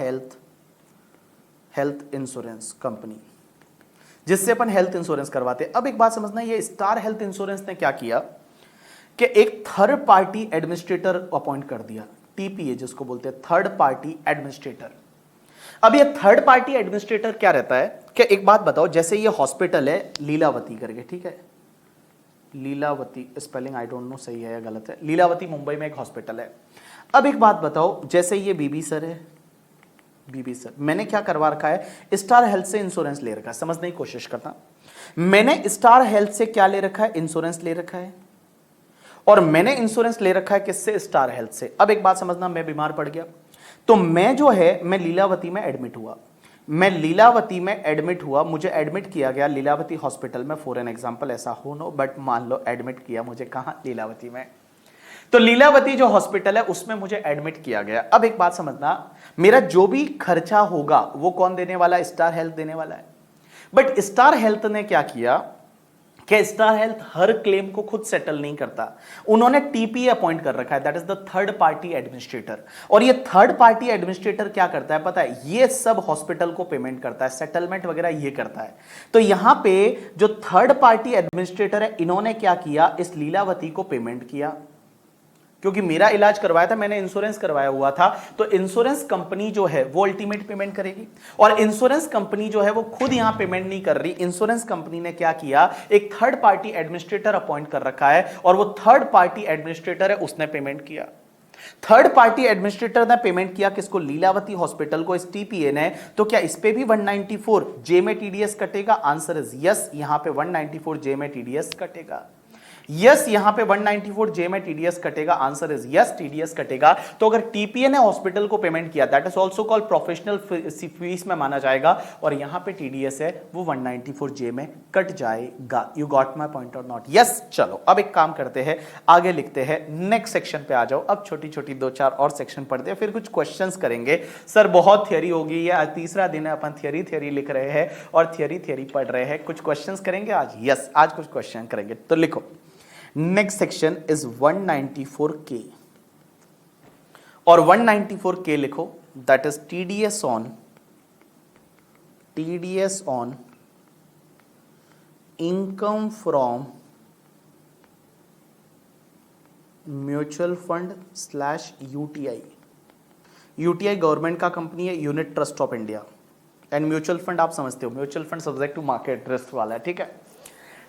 हेल्थ इंश्योरेंस कंपनी, जिससे अपन हेल्थ इंश्योरेंस करवाते हैं। अब एक बात समझना, ये स्टार हेल्थ इंश्योरेंस ने क्या किया कि एक थर्ड पार्टी एडमिनिस्ट्रेटर अपॉइंट कर दिया, टीपीए जिसको बोलते हैं, थर्ड पार्टी एडमिनिस्ट्रेटर। अब ये थर्ड पार्टी एडमिनिस्ट्रेटर क्या रहता है कि एक बात बताओ, जैसे ये हॉस्पिटल है लीलावती करके, ठीक है, Lilavati, spelling I don't know सही है या गलत है। लीलावती मुंबई में एक हॉस्पिटल है। अब एक बात बताओ, जैसे ये बीबी सर है, बीबी सर, मैंने क्या करवा रखा है, स्टार हेल्थ से इंश्योरेंस ले रखा है। समझने की कोशिश करता, मैंने स्टार हेल्थ से क्या ले रखा है, इंश्योरेंस ले रखा है। और मैंने इंश्योरेंस ले रखा है किससे, स्टार हेल्थ से। अब एक बात समझना, मैं बीमार पड़ गया तो मैं जो है, मैं लीलावती में एडमिट हुआ, मैं लीलावती में एडमिट हुआ, मुझे एडमिट किया गया लीलावती हॉस्पिटल में, फॉर एन एग्जांपल, ऐसा हो नो बट मान लो एडमिट किया मुझे, कहां, लीलावती में। तो लीलावती जो हॉस्पिटल है उसमें मुझे एडमिट किया गया। अब एक बात समझना, मेरा जो भी खर्चा होगा वो कौन देने वाला है, स्टार हेल्थ देने वाला है। बट स्टार हेल्थ ने क्या किया कि स्टार हेल्थ हर क्लेम को खुद सेटल नहीं करता, उन्होंने टीपीए अपॉइंट कर रखा है, that is the third party administrator. और ये थर्ड पार्टी एडमिनिस्ट्रेटर क्या करता है पता है, ये सब हॉस्पिटल को पेमेंट करता है, सेटलमेंट वगैरह ये करता है। तो यहां पे जो थर्ड पार्टी एडमिनिस्ट्रेटर है, इन्होंने क्या किया, इस लीलावती को पेमेंट किया, क्योंकि मेरा इलाज करवाया था, मैंने इंश्योरेंस करवाया हुआ था, तो इंश्योरेंस कंपनी जो है वो अल्टीमेट पेमेंट करेगी। और इंश्योरेंस कंपनी जो है वो खुद यहां पेमेंट नहीं कर रही, इंश्योरेंस कंपनी ने क्या किया, एक थर्ड पार्टी एडमिनिस्ट्रेटर अपॉइंट कर रखा है, और वो थर्ड पार्टी एडमिनिस्ट्रेटर है, उसने पेमेंट किया। थर्ड पार्टी एडमिनिस्ट्रेटर ने पेमेंट किया किसको, लीलावती हॉस्पिटल को, इस टीपीए ने। तो क्या इस पे भी 194 जे में टीडीएस कटेगा, आंसर इज यस, यहां पे 194 जे में टीडीएस कटेगा। यस, यहां पे 194 जे में टीडीएस कटेगा, आंसर इज यस, टीडीएस कटेगा। तो अगर टीपीए ने हॉस्पिटल को पेमेंट किया, that is also called professional fees में माना जाएगा, और यहां पे टीडीएस है वो 194 जे में कट जाएगा। यू गॉट माय पॉइंट और नॉट, यस। चलो अब एक काम करते हैं, आगे लिखते हैं, नेक्स्ट सेक्शन पे आ जाओ। अब छोटी छोटी 2-4 और सेक्शन पढ़ते हैं, फिर कुछ क्वेश्चंस करेंगे। सर बहुत थियरी होगी, ये तीसरा दिन है, अपन थियरी लिख रहे हैं और थियरी पढ़ रहे हैं, कुछ क्वेश्चंस करेंगे आज, यस, आज कुछ क्वेश्चन करेंगे। तो लिखो, नेक्स्ट सेक्शन इज 194K, और 194K लिखो, that is TDS on income from mutual fund slash UTI. UTI government का कंपनी है, unit trust of India, and mutual fund आप समझते हो, mutual fund subject to market risk वाला है, ठीक है।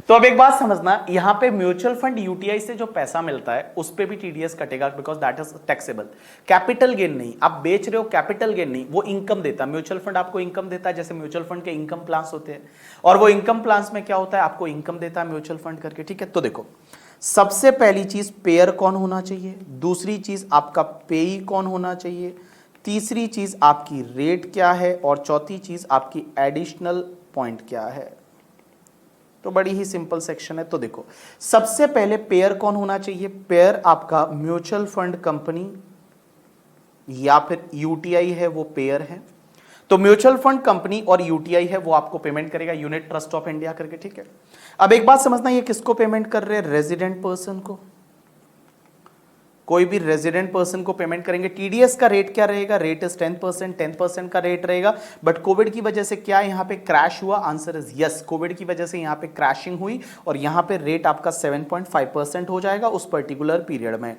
तो अब एक बात समझना, यहां पे म्यूचुअल फंड यूटीआई से जो पैसा मिलता है उस पे भी टीडीएस कटेगा, because that is taxable. Capital gain नहीं, आप बेच रहे हो, कैपिटल गेन नहीं, वो इनकम देता है। म्यूचुअल फंड आपको इनकम देता है, जैसे म्यूचुअल फंड के इनकम प्लान्स होते हैं, और वो इनकम प्लान्स में क्या होता है, आपको इनकम देता है म्यूचुअल फंड करके, ठीक है। तो देखो, सबसे पहली चीज पेयर कौन होना चाहिए, दूसरी चीज आपका पेई कौन होना चाहिए, तीसरी चीज आपकी रेट क्या है, और चौथी चीज आपकी एडिशनल पॉइंट क्या है। तो बड़ी ही सिंपल सेक्शन है। तो देखो, सबसे पहले पेयर कौन होना चाहिए, पेयर आपका म्यूचुअल फंड कंपनी या फिर यूटीआई है, वो पेयर है। तो म्यूचुअल फंड कंपनी और यूटीआई है, वो आपको पेमेंट करेगा, यूनिट ट्रस्ट ऑफ इंडिया करके, ठीक है। अब एक बात समझना, ये किसको पेमेंट कर रहे हैं, रेजिडेंट पर्सन को, कोई भी रेजिडेंट पर्सन को पेमेंट करेंगे। टीडीएस का रेट क्या रहेगा, रेट इज 10%, 10% का रेट रहेगा। बट कोविड की वजह से क्या यहां पे क्रैश हुआ, आंसर इज यस, कोविड की वजह से यहां पे क्रैशिंग हुई, और यहां पे रेट आपका 7.5% हो जाएगा उस पर्टिकुलर पीरियड में।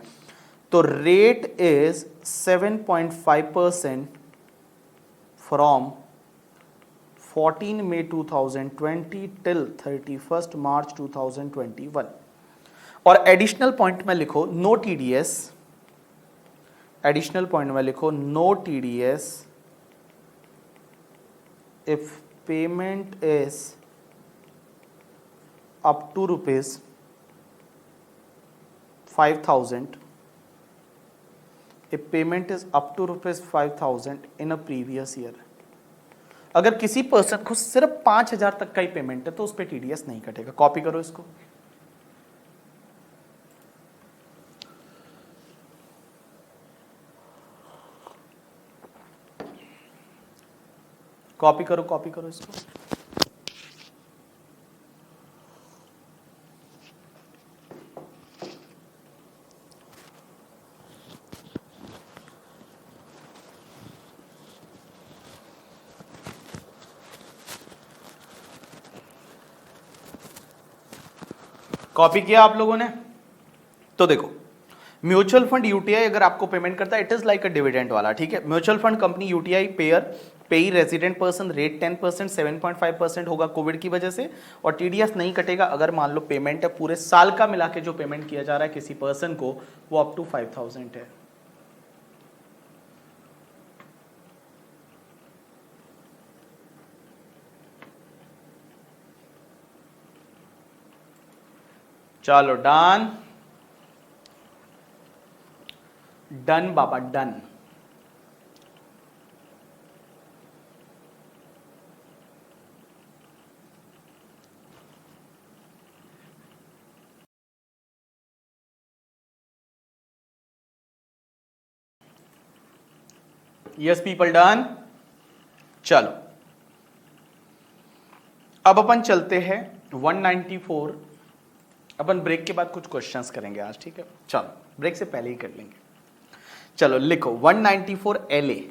तो rate is 7.5% from 14 May 2020 till 31 March 2021। और एडिशनल पॉइंट में लिखो नो टीडीएस, एडिशनल पॉइंट में लिखो no TDS if payment is up to ₹5,000, if payment is up to ₹5,000 in a previous year. अगर किसी पर्सन को सिर्फ 5,000 तक का ही पेमेंट है तो उस पर टीडीएस नहीं कटेगा। कॉपी करो इसको, कॉपी करो इसको। कॉपी किया आप लोगों ने? तो देखो, म्यूचुअल फंड यूटीआई अगर आपको पेमेंट करता है, it is like a dividend वाला, ठीक है। Mutual fund company UTI pair पेई रेजिडेंट पर्सन रेट 10%, 7.5% होगा कोविड की वजह से, और टीडीएस नहीं कटेगा अगर मान लो पेमेंट है पूरे साल का मिला के जो पेमेंट किया जा रहा है किसी पर्सन को वो अप टू 5,000 है। चलो डन डन बाबा डन। Yes people done. चलो अब अपन चलते हैं 194। अपन ब्रेक के बाद कुछ क्वेश्चंस करेंगे आज, ठीक है? चलो ब्रेक से पहले ही कर लेंगे। चलो लिखो 194 LA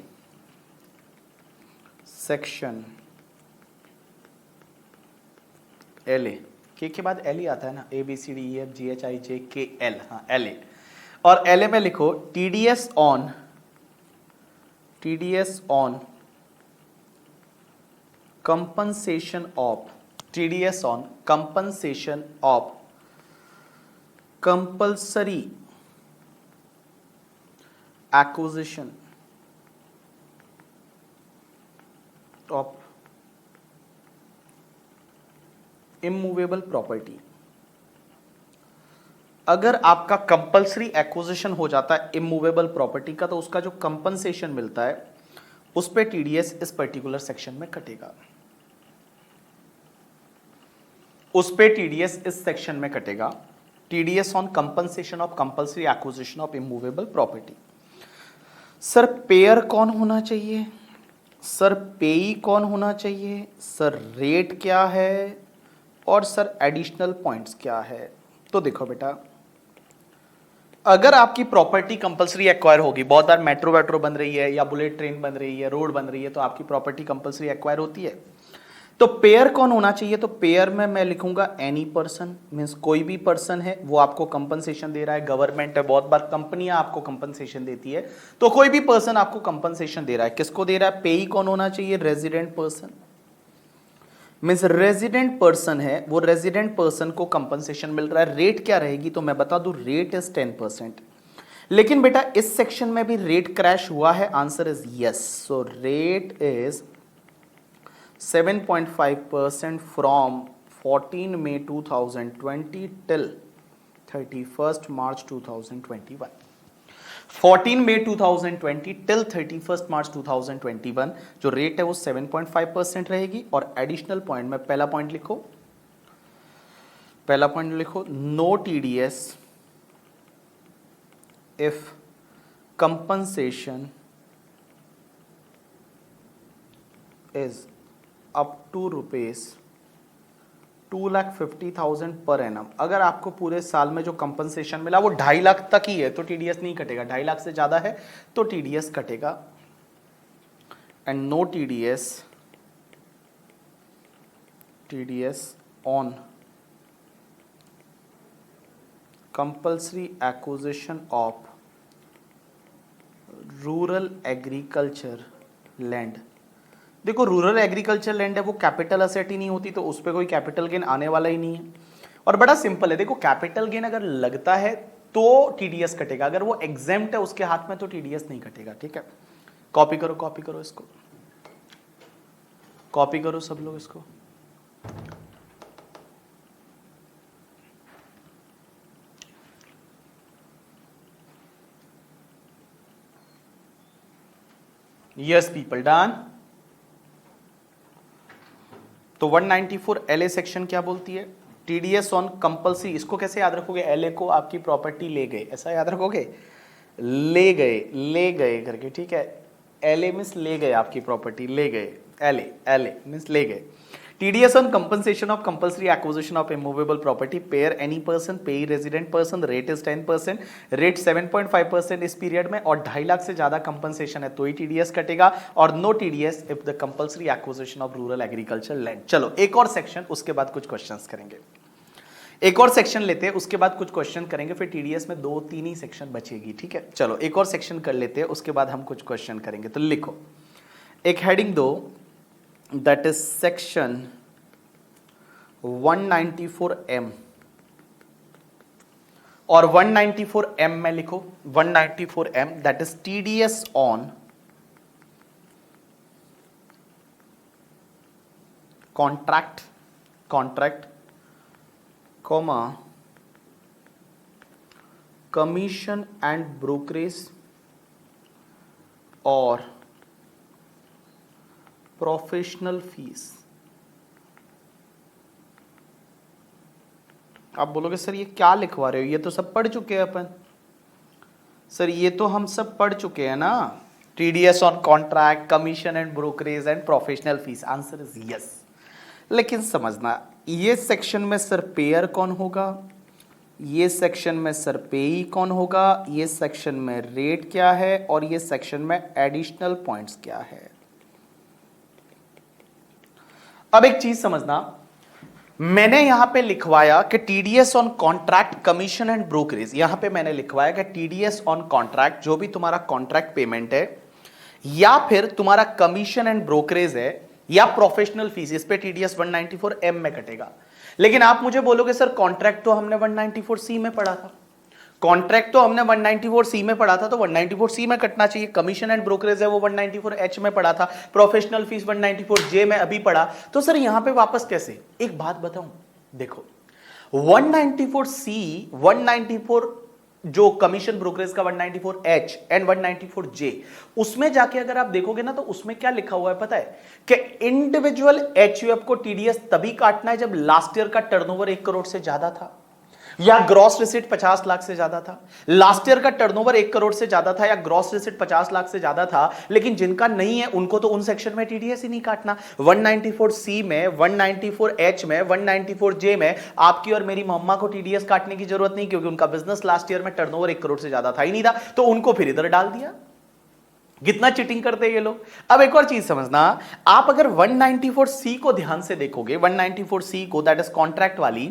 सेक्शन LA के बाद L ही आता है ना, ABCDEFGHIJKL, हाँ LA। और LA में लिखो TDS on compensation of compulsory acquisition of immovable property। अगर आपका कंपल्सरी एक्विजिशन हो जाता है इमूवेबल प्रॉपर्टी का तो उसका जो कंपनसेशन मिलता है उस पे टीडीएस इस पर्टिकुलर सेक्शन में कटेगा, उस पे टीडीएस इस सेक्शन में कटेगा। TDS on compensation of compulsory acquisition of immovable property. Sir pair कौन होना चाहिए, सर पेई कौन होना चाहिए, सर रेट क्या है, और सर एडिशनल पॉइंट्स क्या है? तो देखो बेटा, अगर आपकी प्रॉपर्टी कंपलसरी एक्वायर होगी, बहुत बार मेट्रो वेट्रो बन रही है या बुलेट ट्रेन बन रही है, रोड बन रही है, तो आपकी प्रॉपर्टी कंपलसरी एक्वायर होती है। तो पेयर कौन होना चाहिए? तो पेयर में मैं लिखूंगा एनी पर्सन, मींस कोई भी पर्सन है वो आपको कंपनसेशन दे रहा है। गवर्नमेंट है, बहुत बार कंपनियां आपको कंपनसेशन देती है, तो कोई भी पर्सन आपको कंपनसेशन दे रहा है। किसको दे रहा है? पेई कौन होना चाहिए? Resident person, means resident person है, वो रेजिडेंट पर्सन को कंपनसेशन मिल रहा है। रेट क्या रहेगी? तो मैं बता दूं, रेट इज 10%। लेकिन बेटा इस सेक्शन में भी रेट क्रैश हुआ है, answer is yes. So rate is 7.5% from 14 May 2020 till 31st March 2021। 14 May 2020 till 31st March 2021 जो रेट है वो 7.5% रहेगी। और एडिशनल पॉइंट में पहला पॉइंट लिखो, no TDS if compensation is up to ₹2,50,000 per annum. अगर आपको पूरे साल में जो कंपनसेशन मिला वो 2.5 लाख तक ही है तो टीडीएस नहीं कटेगा, 2.5 लाख से ज्यादा है तो टीडीएस कटेगा। And no TDS on compulsory acquisition of rural agriculture land. देखो रूरल एग्रीकल्चर लैंड है वो कैपिटल असेट ही नहीं होती तो उस पर कोई कैपिटल गेन आने वाला ही नहीं है। और बड़ा सिंपल है, देखो कैपिटल गेन अगर लगता है तो टीडीएस कटेगा, अगर वो एग्जेम्प्ट है उसके हाथ में तो टीडीएस नहीं कटेगा, ठीक है? कॉपी करो इसको, कॉपी करो सब लोग इसको। Yes people done. तो 194 LA सेक्शन क्या बोलती है? TDS on compulsory. इसको कैसे याद रखोगे? LA को आपकी प्रॉपर्टी ले गए, ऐसा याद रखोगे, ले गए करके, ठीक है? LA मींस ले गए, आपकी प्रॉपर्टी ले गए, LA मींस ले गए। TDS on compensation of compulsory acquisition of immovable property, payer any person, payee resident person, rate is 10%, rate 7.5% इस पीरियड में, और 2.5 लाख से ज्यादा कंपनसेशन है तो ही टीडीएस कटेगा। और no TDS if the compulsory acquisition of rural agriculture land. चलो एक और सेक्शन, उसके बाद कुछ क्वेश्चंस करेंगे। एक और सेक्शन लेते हैं, उसके बाद कुछ क्वेश्चन करेंगे, फिर टीडीएस में 2-3 ही सेक्शन बचेगी, ठीक है? चलो एक और सेक्शन कर लेते हैं, उसके बाद हम कुछ क्वेश्चन करेंगे। तो लिखो एक हेडिंग दो, दैट इज सेक्शन 194M, और 194M में लिखो 194M that is TDS on contract comma commission and brokerage और प्रोफेशनल फीस। आप बोलोगे सर ये क्या लिखवा रहे हो, ये तो सब पढ़ चुके हैं अपन। सर ये तो हम सब पढ़ चुके हैं ना, TDS on contract, commission and brokerage and professional fees. Answer is yes. लेकिन समझना, ये सेक्शन में सर पेयर कौन होगा, ये सेक्शन में सर पेई कौन होगा, ये सेक्शन में रेट क्या है, और ये सेक्शन में एडिशनल पॉइंट्स क्या है। अब एक चीज समझना, मैंने यहां पे लिखवाया कि TDS on contract, commission and brokerage. यहां पे मैंने लिखवाया कि टीडीएस ऑन कॉन्ट्रैक्ट, जो भी तुम्हारा कॉन्ट्रैक्ट पेमेंट है, या फिर तुम्हारा कमीशन एंड ब्रोकरेज है, या प्रोफेशनल फीस, इस पे टीडीएस 194M में कटेगा। लेकिन आप मुझे बोलोगे सर कॉन्ट्रैक्ट तो हमने 194C में पढ़ा था, कॉन्ट्रैक्ट तो हमने 194C में पढ़ा था, तो 194C में कटना चाहिए। कमीशन एंड ब्रोकरेज है वो 194H में पढ़ा था, प्रोफेशनल फीस 194J में अभी पढ़ा, तो सर यहां पे वापस कैसे। एक बात बताऊं, देखो 194C 194 जो कमीशन ब्रोकरेज का 194H एंड 194J, उसमें जाके अगर आप देखोगे ना तो उसमें क्या लिखा हुआ है पता है, कि इंडिविजुअल एचयूएफ को टीडीएस तभी काटना है जब लास्ट ईयर का टर्नओवर 1 करोड़ से ज्यादा था, या ग्रॉस रिसीट 50 लाख से ज्यादा था। लास्ट ईयर का टर्नओवर 1 करोड़ से ज्यादा था या ग्रॉस रिसीट 50 लाख से ज्यादा था, लेकिन जिनका नहीं है उनको तो उन सेक्शन में टीडीएस ही नहीं काटना। 194C में, 194H में, 194J में आपकी और मेरी मम्मा को टीडीएस काटने की जरूरत नहीं, क्योंकि उनका बिजनेस लास्ट ईयर में टर्नओवर 1 करोड़ से ज्यादा था ही नहीं था, तो उनको फिर इधर डाल दिया। कितना चीटिंग करते हैं ये लोग। अब एक और चीज समझना, आप अगर 194C को ध्यान से देखोगे, 194C को दैट इज कॉन्ट्रैक्ट वाली,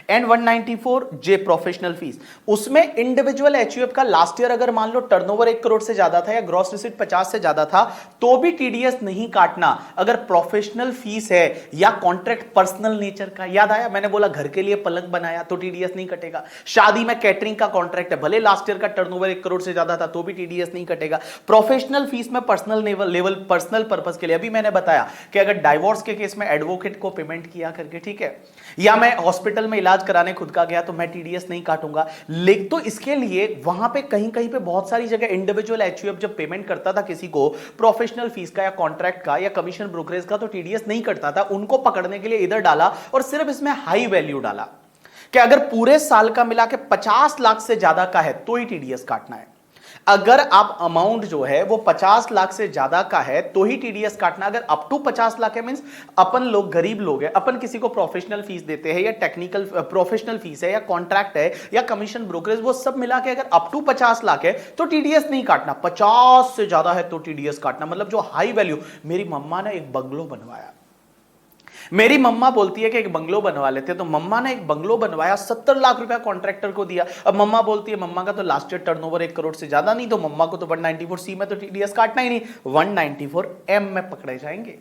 एंड 194J प्रोफेशनल फीस, उसमें इंडिविजुअल एचयूएफ का लास्ट ईयर अगर मान लो टर्नओवर 1 करोड़ से ज्यादा था या ग्रॉस रिसीट 50 से ज्यादा था, तो भी टीडीएस नहीं काटना। अगर प्रोफेशनल फीस है या कॉन्ट्रैक्ट पर्सनल नेचर का, याद आया मैंने बोला घर के लिए पलंग बनाया तो टीडीएस नहीं कटेगा। शादी में कैटरिंग का कॉन्ट्रैक्ट है, भले लास्ट ईयर का टर्नओवर 1 करोड़ से ज्यादा था तो भी टीडीएस नहीं कटेगा। प्रोफेशनल फीस में पर्सनल लेवल पर्सनल पर्पस के लिए, अभी मैंने बताया कि अगर डाइवोर्स के केस में एडवोकेट को पेमेंट किया करके, ठीक है, या मैं हॉस्पिटल में इलाज कराने खुद का गया तो मैं टीडीएस नहीं काटूंगा। लेकिन तो इसके लिए वहां पे कहीं कहीं पे बहुत सारी जगह इंडिविजुअल एचयूएफ जब पेमेंट करता था किसी को प्रोफेशनल फीस का या कॉन्ट्रैक्ट का या कमीशन ब्रोकरेज का, तो टीडीएस नहीं कटता था। उनको पकड़ने के लिए इधर डाला और सिर्फ इसमें हाई वैल्यू डाला कि अगर पूरे साल का मिला के 50 लाख से ज्यादा का है तो ही टीडीएस काटना है। अगर आप अमाउंट जो है वो 50 लाख से ज्यादा का है तो ही टीडीएस काटना। अगर अप टू 50 लाख है मींस अपन लोग गरीब लोग हैं, अपन किसी को प्रोफेशनल फीस देते हैं या टेक्निकल प्रोफेशनल फीस है या कॉन्ट्रैक्ट है या कमीशन ब्रोकरेज, वो सब मिला के अगर अप टू 50 लाख है तो टीडीएस नहीं काटना। 50 से ज्यादा है तो टीडीएस काटना। मतलब जो हाई वैल्यू, मेरी मम्मा ने एक बंगलो बनवाया, मेरी मम्मा बोलती है कि एक बंगलो बनवा लेते, तो मम्मा ने एक बंगलो बनवाया, 70 लाख रुपया कॉन्ट्रैक्टर को दिया। अब मम्मा बोलती है, मम्मा का तो लास्ट ईयर टर्नओवर 1 करोड़ से ज्यादा नहीं, तो मम्मा को तो 194C में तो टीडीएस काटना ही नहीं, 194M में पकड़े जाएंगे।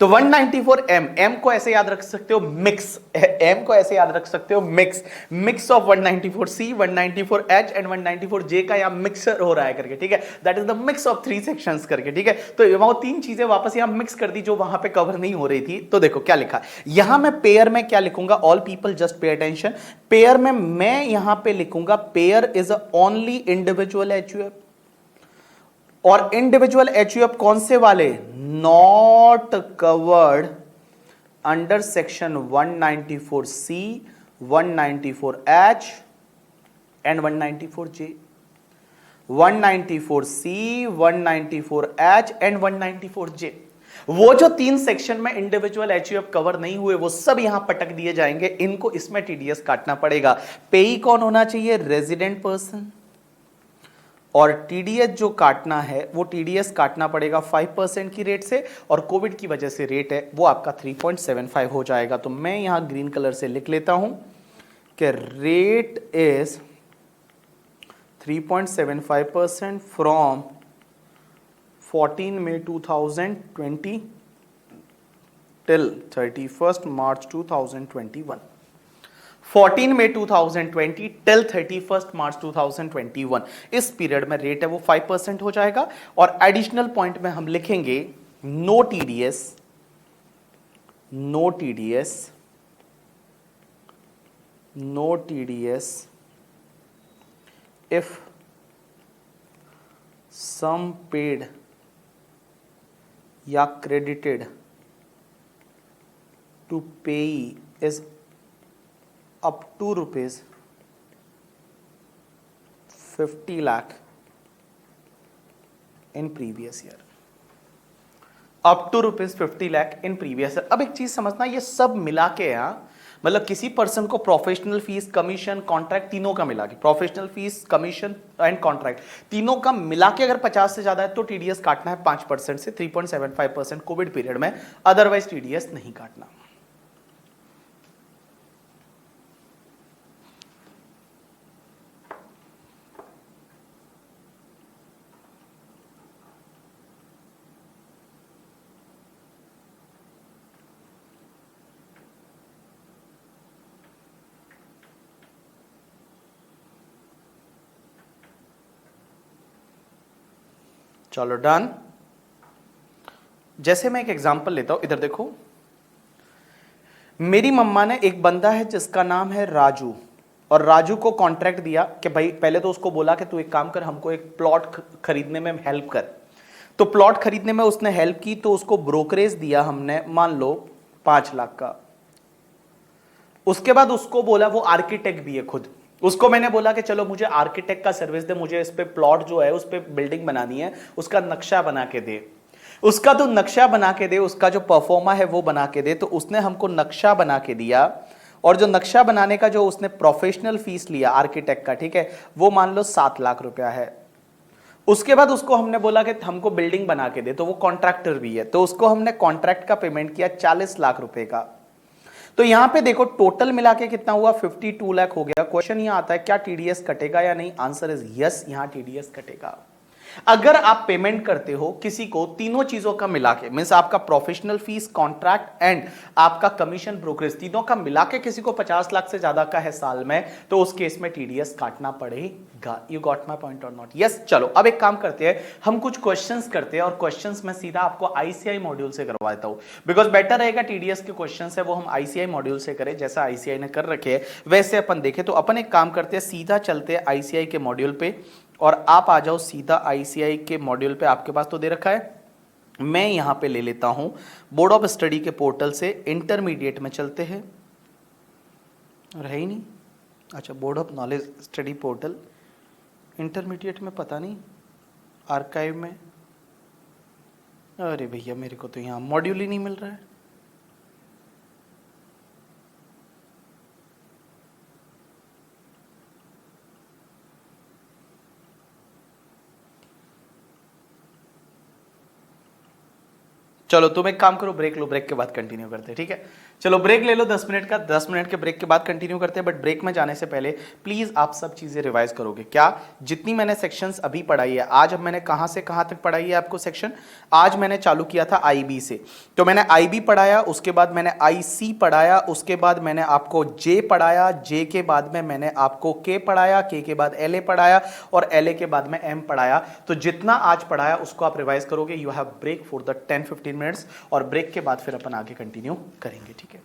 तो 194M, M को ऐसे याद रख सकते हो मिक्स, M को ऐसे याद रख सकते हो mix of 194C, 194H and 194J का यहां मिक्सर हो रहा है करके, ठीक है, that is the mix of 3 sections करके, ठीक है। तो वो 3 चीजें वापस यहां मिक्स कर दी जो वहां पे कवर नहीं हो रही थी। तो देखो क्या लिखा यहां, मैं पेयर में क्या लिखूंगा, all people just pay attention. Pair में मैं यहां पे लिखूंगा pair is only individual HUF, और इंडिविजुअल एचयूएफ कौन से वाले, not covered under section 194C, 194H and 194J। 194C, 194H and 194J, वो जो 3 सेक्शन में इंडिविजुअल एचयूएफ कवर नहीं हुए वो सब यहां पटक दिए जाएंगे। इनको इसमें टीडीएस काटना पड़ेगा। पेई कौन होना चाहिए, रेजिडेंट पर्सन, और टीडीएस जो काटना है वो टीडीएस काटना पड़ेगा 5% की रेट से, और कोविड की वजह से रेट है वो आपका 3.75 हो जाएगा। तो मैं यहां ग्रीन कलर से लिख लेता हूं कि rate is 3.75% from 14 May 2020 till 31 March 2021। 14 May 2020 till 31 March 2021 इस पीरियड में रेट है वो 5% हो जाएगा। और एडिशनल पॉइंट में हम लिखेंगे no TDS, no TDS, no TDS if sum paid या credited to payee is up to rupees 50 lakh in previous year, up to rupees 50 lakh in previous year. अब एक चीज समझना, ये सब मिला के मतलब किसी पर्सन को प्रोफेशनल फीस, कमीशन, कॉन्ट्रैक्ट तीनों का मिला के, professional fees, commission and contract तीनों का मिला के अगर 50 से ज्यादा है तो टीडीएस काटना है 5% से 3.75% कोविड पीरियड में, अदरवाइज टीडीएस नहीं काटना। चलो डन। जैसे मैं एक एग्जांपल लेता हूं, इधर देखो, मेरी मम्मा ने, एक बंदा है जिसका नाम है राजू, और राजू को कॉन्ट्रैक्ट दिया कि भाई, पहले तो उसको बोला कि तू एक काम कर, हमको एक प्लॉट खरीदने में हेल्प कर। तो प्लॉट खरीदने में उसने हेल्प की, तो उसको ब्रोकरेज दिया हमने, मान लो 5 लाख का। उसके बाद उसको बोला, वो आर्किटेक्ट भी है खुद, उसको मैंने बोला कि चलो मुझे आर्किटेक्ट का सर्विस दे, मुझे इस पे प्लॉट जो है उस पे बिल्डिंग बनानी है, उसका नक्शा बना के दे। उसका तो नक्शा बना के दे, उसका जो परफॉर्मा है वो बना के दे। तो उसने हमको नक्शा बना के दिया, और जो नक्शा बनाने का जो उसने प्रोफेशनल फीस लिया आर्किटेक्ट का, ठीक है, वो मान लो 7 लाख रुपया है। उसके बाद उसको हमने बोला कि हमको बिल्डिंग बना के दे, तो वो कॉन्ट्रैक्टर भी है, तो उसको हमने कॉन्ट्रैक्ट का पेमेंट किया 40 लाख रुपए का। तो यहां पे देखो टोटल मिला के कितना हुआ, 52 लाख हो गया। क्वेश्चन यहां आता है क्या टीडीएस कटेगा या नहीं? आंसर इज यस, यहां टीडीएस कटेगा। अगर आप पेमेंट करते हो किसी को तीनों चीजों का मिला के, मींस आपका प्रोफेशनल फीस, कॉन्ट्रैक्ट एंड आपका कमीशन, ब्रोकरेज, तीनों का मिला के किसी को 50 लाख से ज्यादा का है साल में, तो उस केस में टीडीएस काटना पड़ेगा। यू गॉट माय पॉइंट और नॉट? यस। चलो अब एक काम करते हैं, हम कुछ क्वेश्चंस करते हैं, और क्वेश्चंस मैं सीधा आपको आईसीआई मॉड्यूल से करवा देता हूं, बिकॉज बेटर रहेगा टीडीएस के क्वेश्चंस है वो हम आईसीआई मॉड्यूल से करें, जैसा आईसीआई ने कर रखे हैं वैसे अपन देखें। तो अपन एक काम करते हैं, सीधा चलते हैं आईसीआई के मॉड्यूल पे, और आप आ जाओ सीधा आईसीआई के मॉड्यूल पे। आपके पास तो दे रखा है, मैं यहां पे ले लेता हूं बोर्ड ऑफ स्टडी के पोर्टल से। इंटरमीडिएट में चलते हैं, रहे ही नहीं, अच्छा, board of knowledge study portal, intermediate में पता नहीं, आर्काइव में, अरे भैया मेरे को तो यहां मॉड्यूल ही नहीं मिल रहा है। चलो तुम एक काम करो, ब्रेक लो, ब्रेक के बाद कंटिन्यू करते हैं, ठीक है? चलो ब्रेक ले लो 10 मिनट का, 10 मिनट के ब्रेक के बाद कंटिन्यू करते हैं। बट ब्रेक में जाने से पहले प्लीज आप सब चीजें रिवाइज करोगे क्या? जितनी मैंने सेक्शंस अभी पढ़ाई है, आज अब मैंने कहां से कहां तक पढ़ाई है आपको सेक्शन? आज मैंने चालू किया था आईबी से, तो मैंने आईबी पढ़ाया, उसके बाद मैंने आईसी पढ़ाया, उसके बाद मैंने आपको जे पढ़ाया, जे के बाद में मैंने आपको के पढ़ाया, के बाद एलए पढ़ाया, और एलए के बाद में एम पढ़ाया। तो जितना आज पढ़ाया उसको आप रिवाइज करोगे। You have break for the 10-15 minutes, और ब्रेक के बाद फिर अपन आगे कंटिन्यू करेंगे, ठीक है?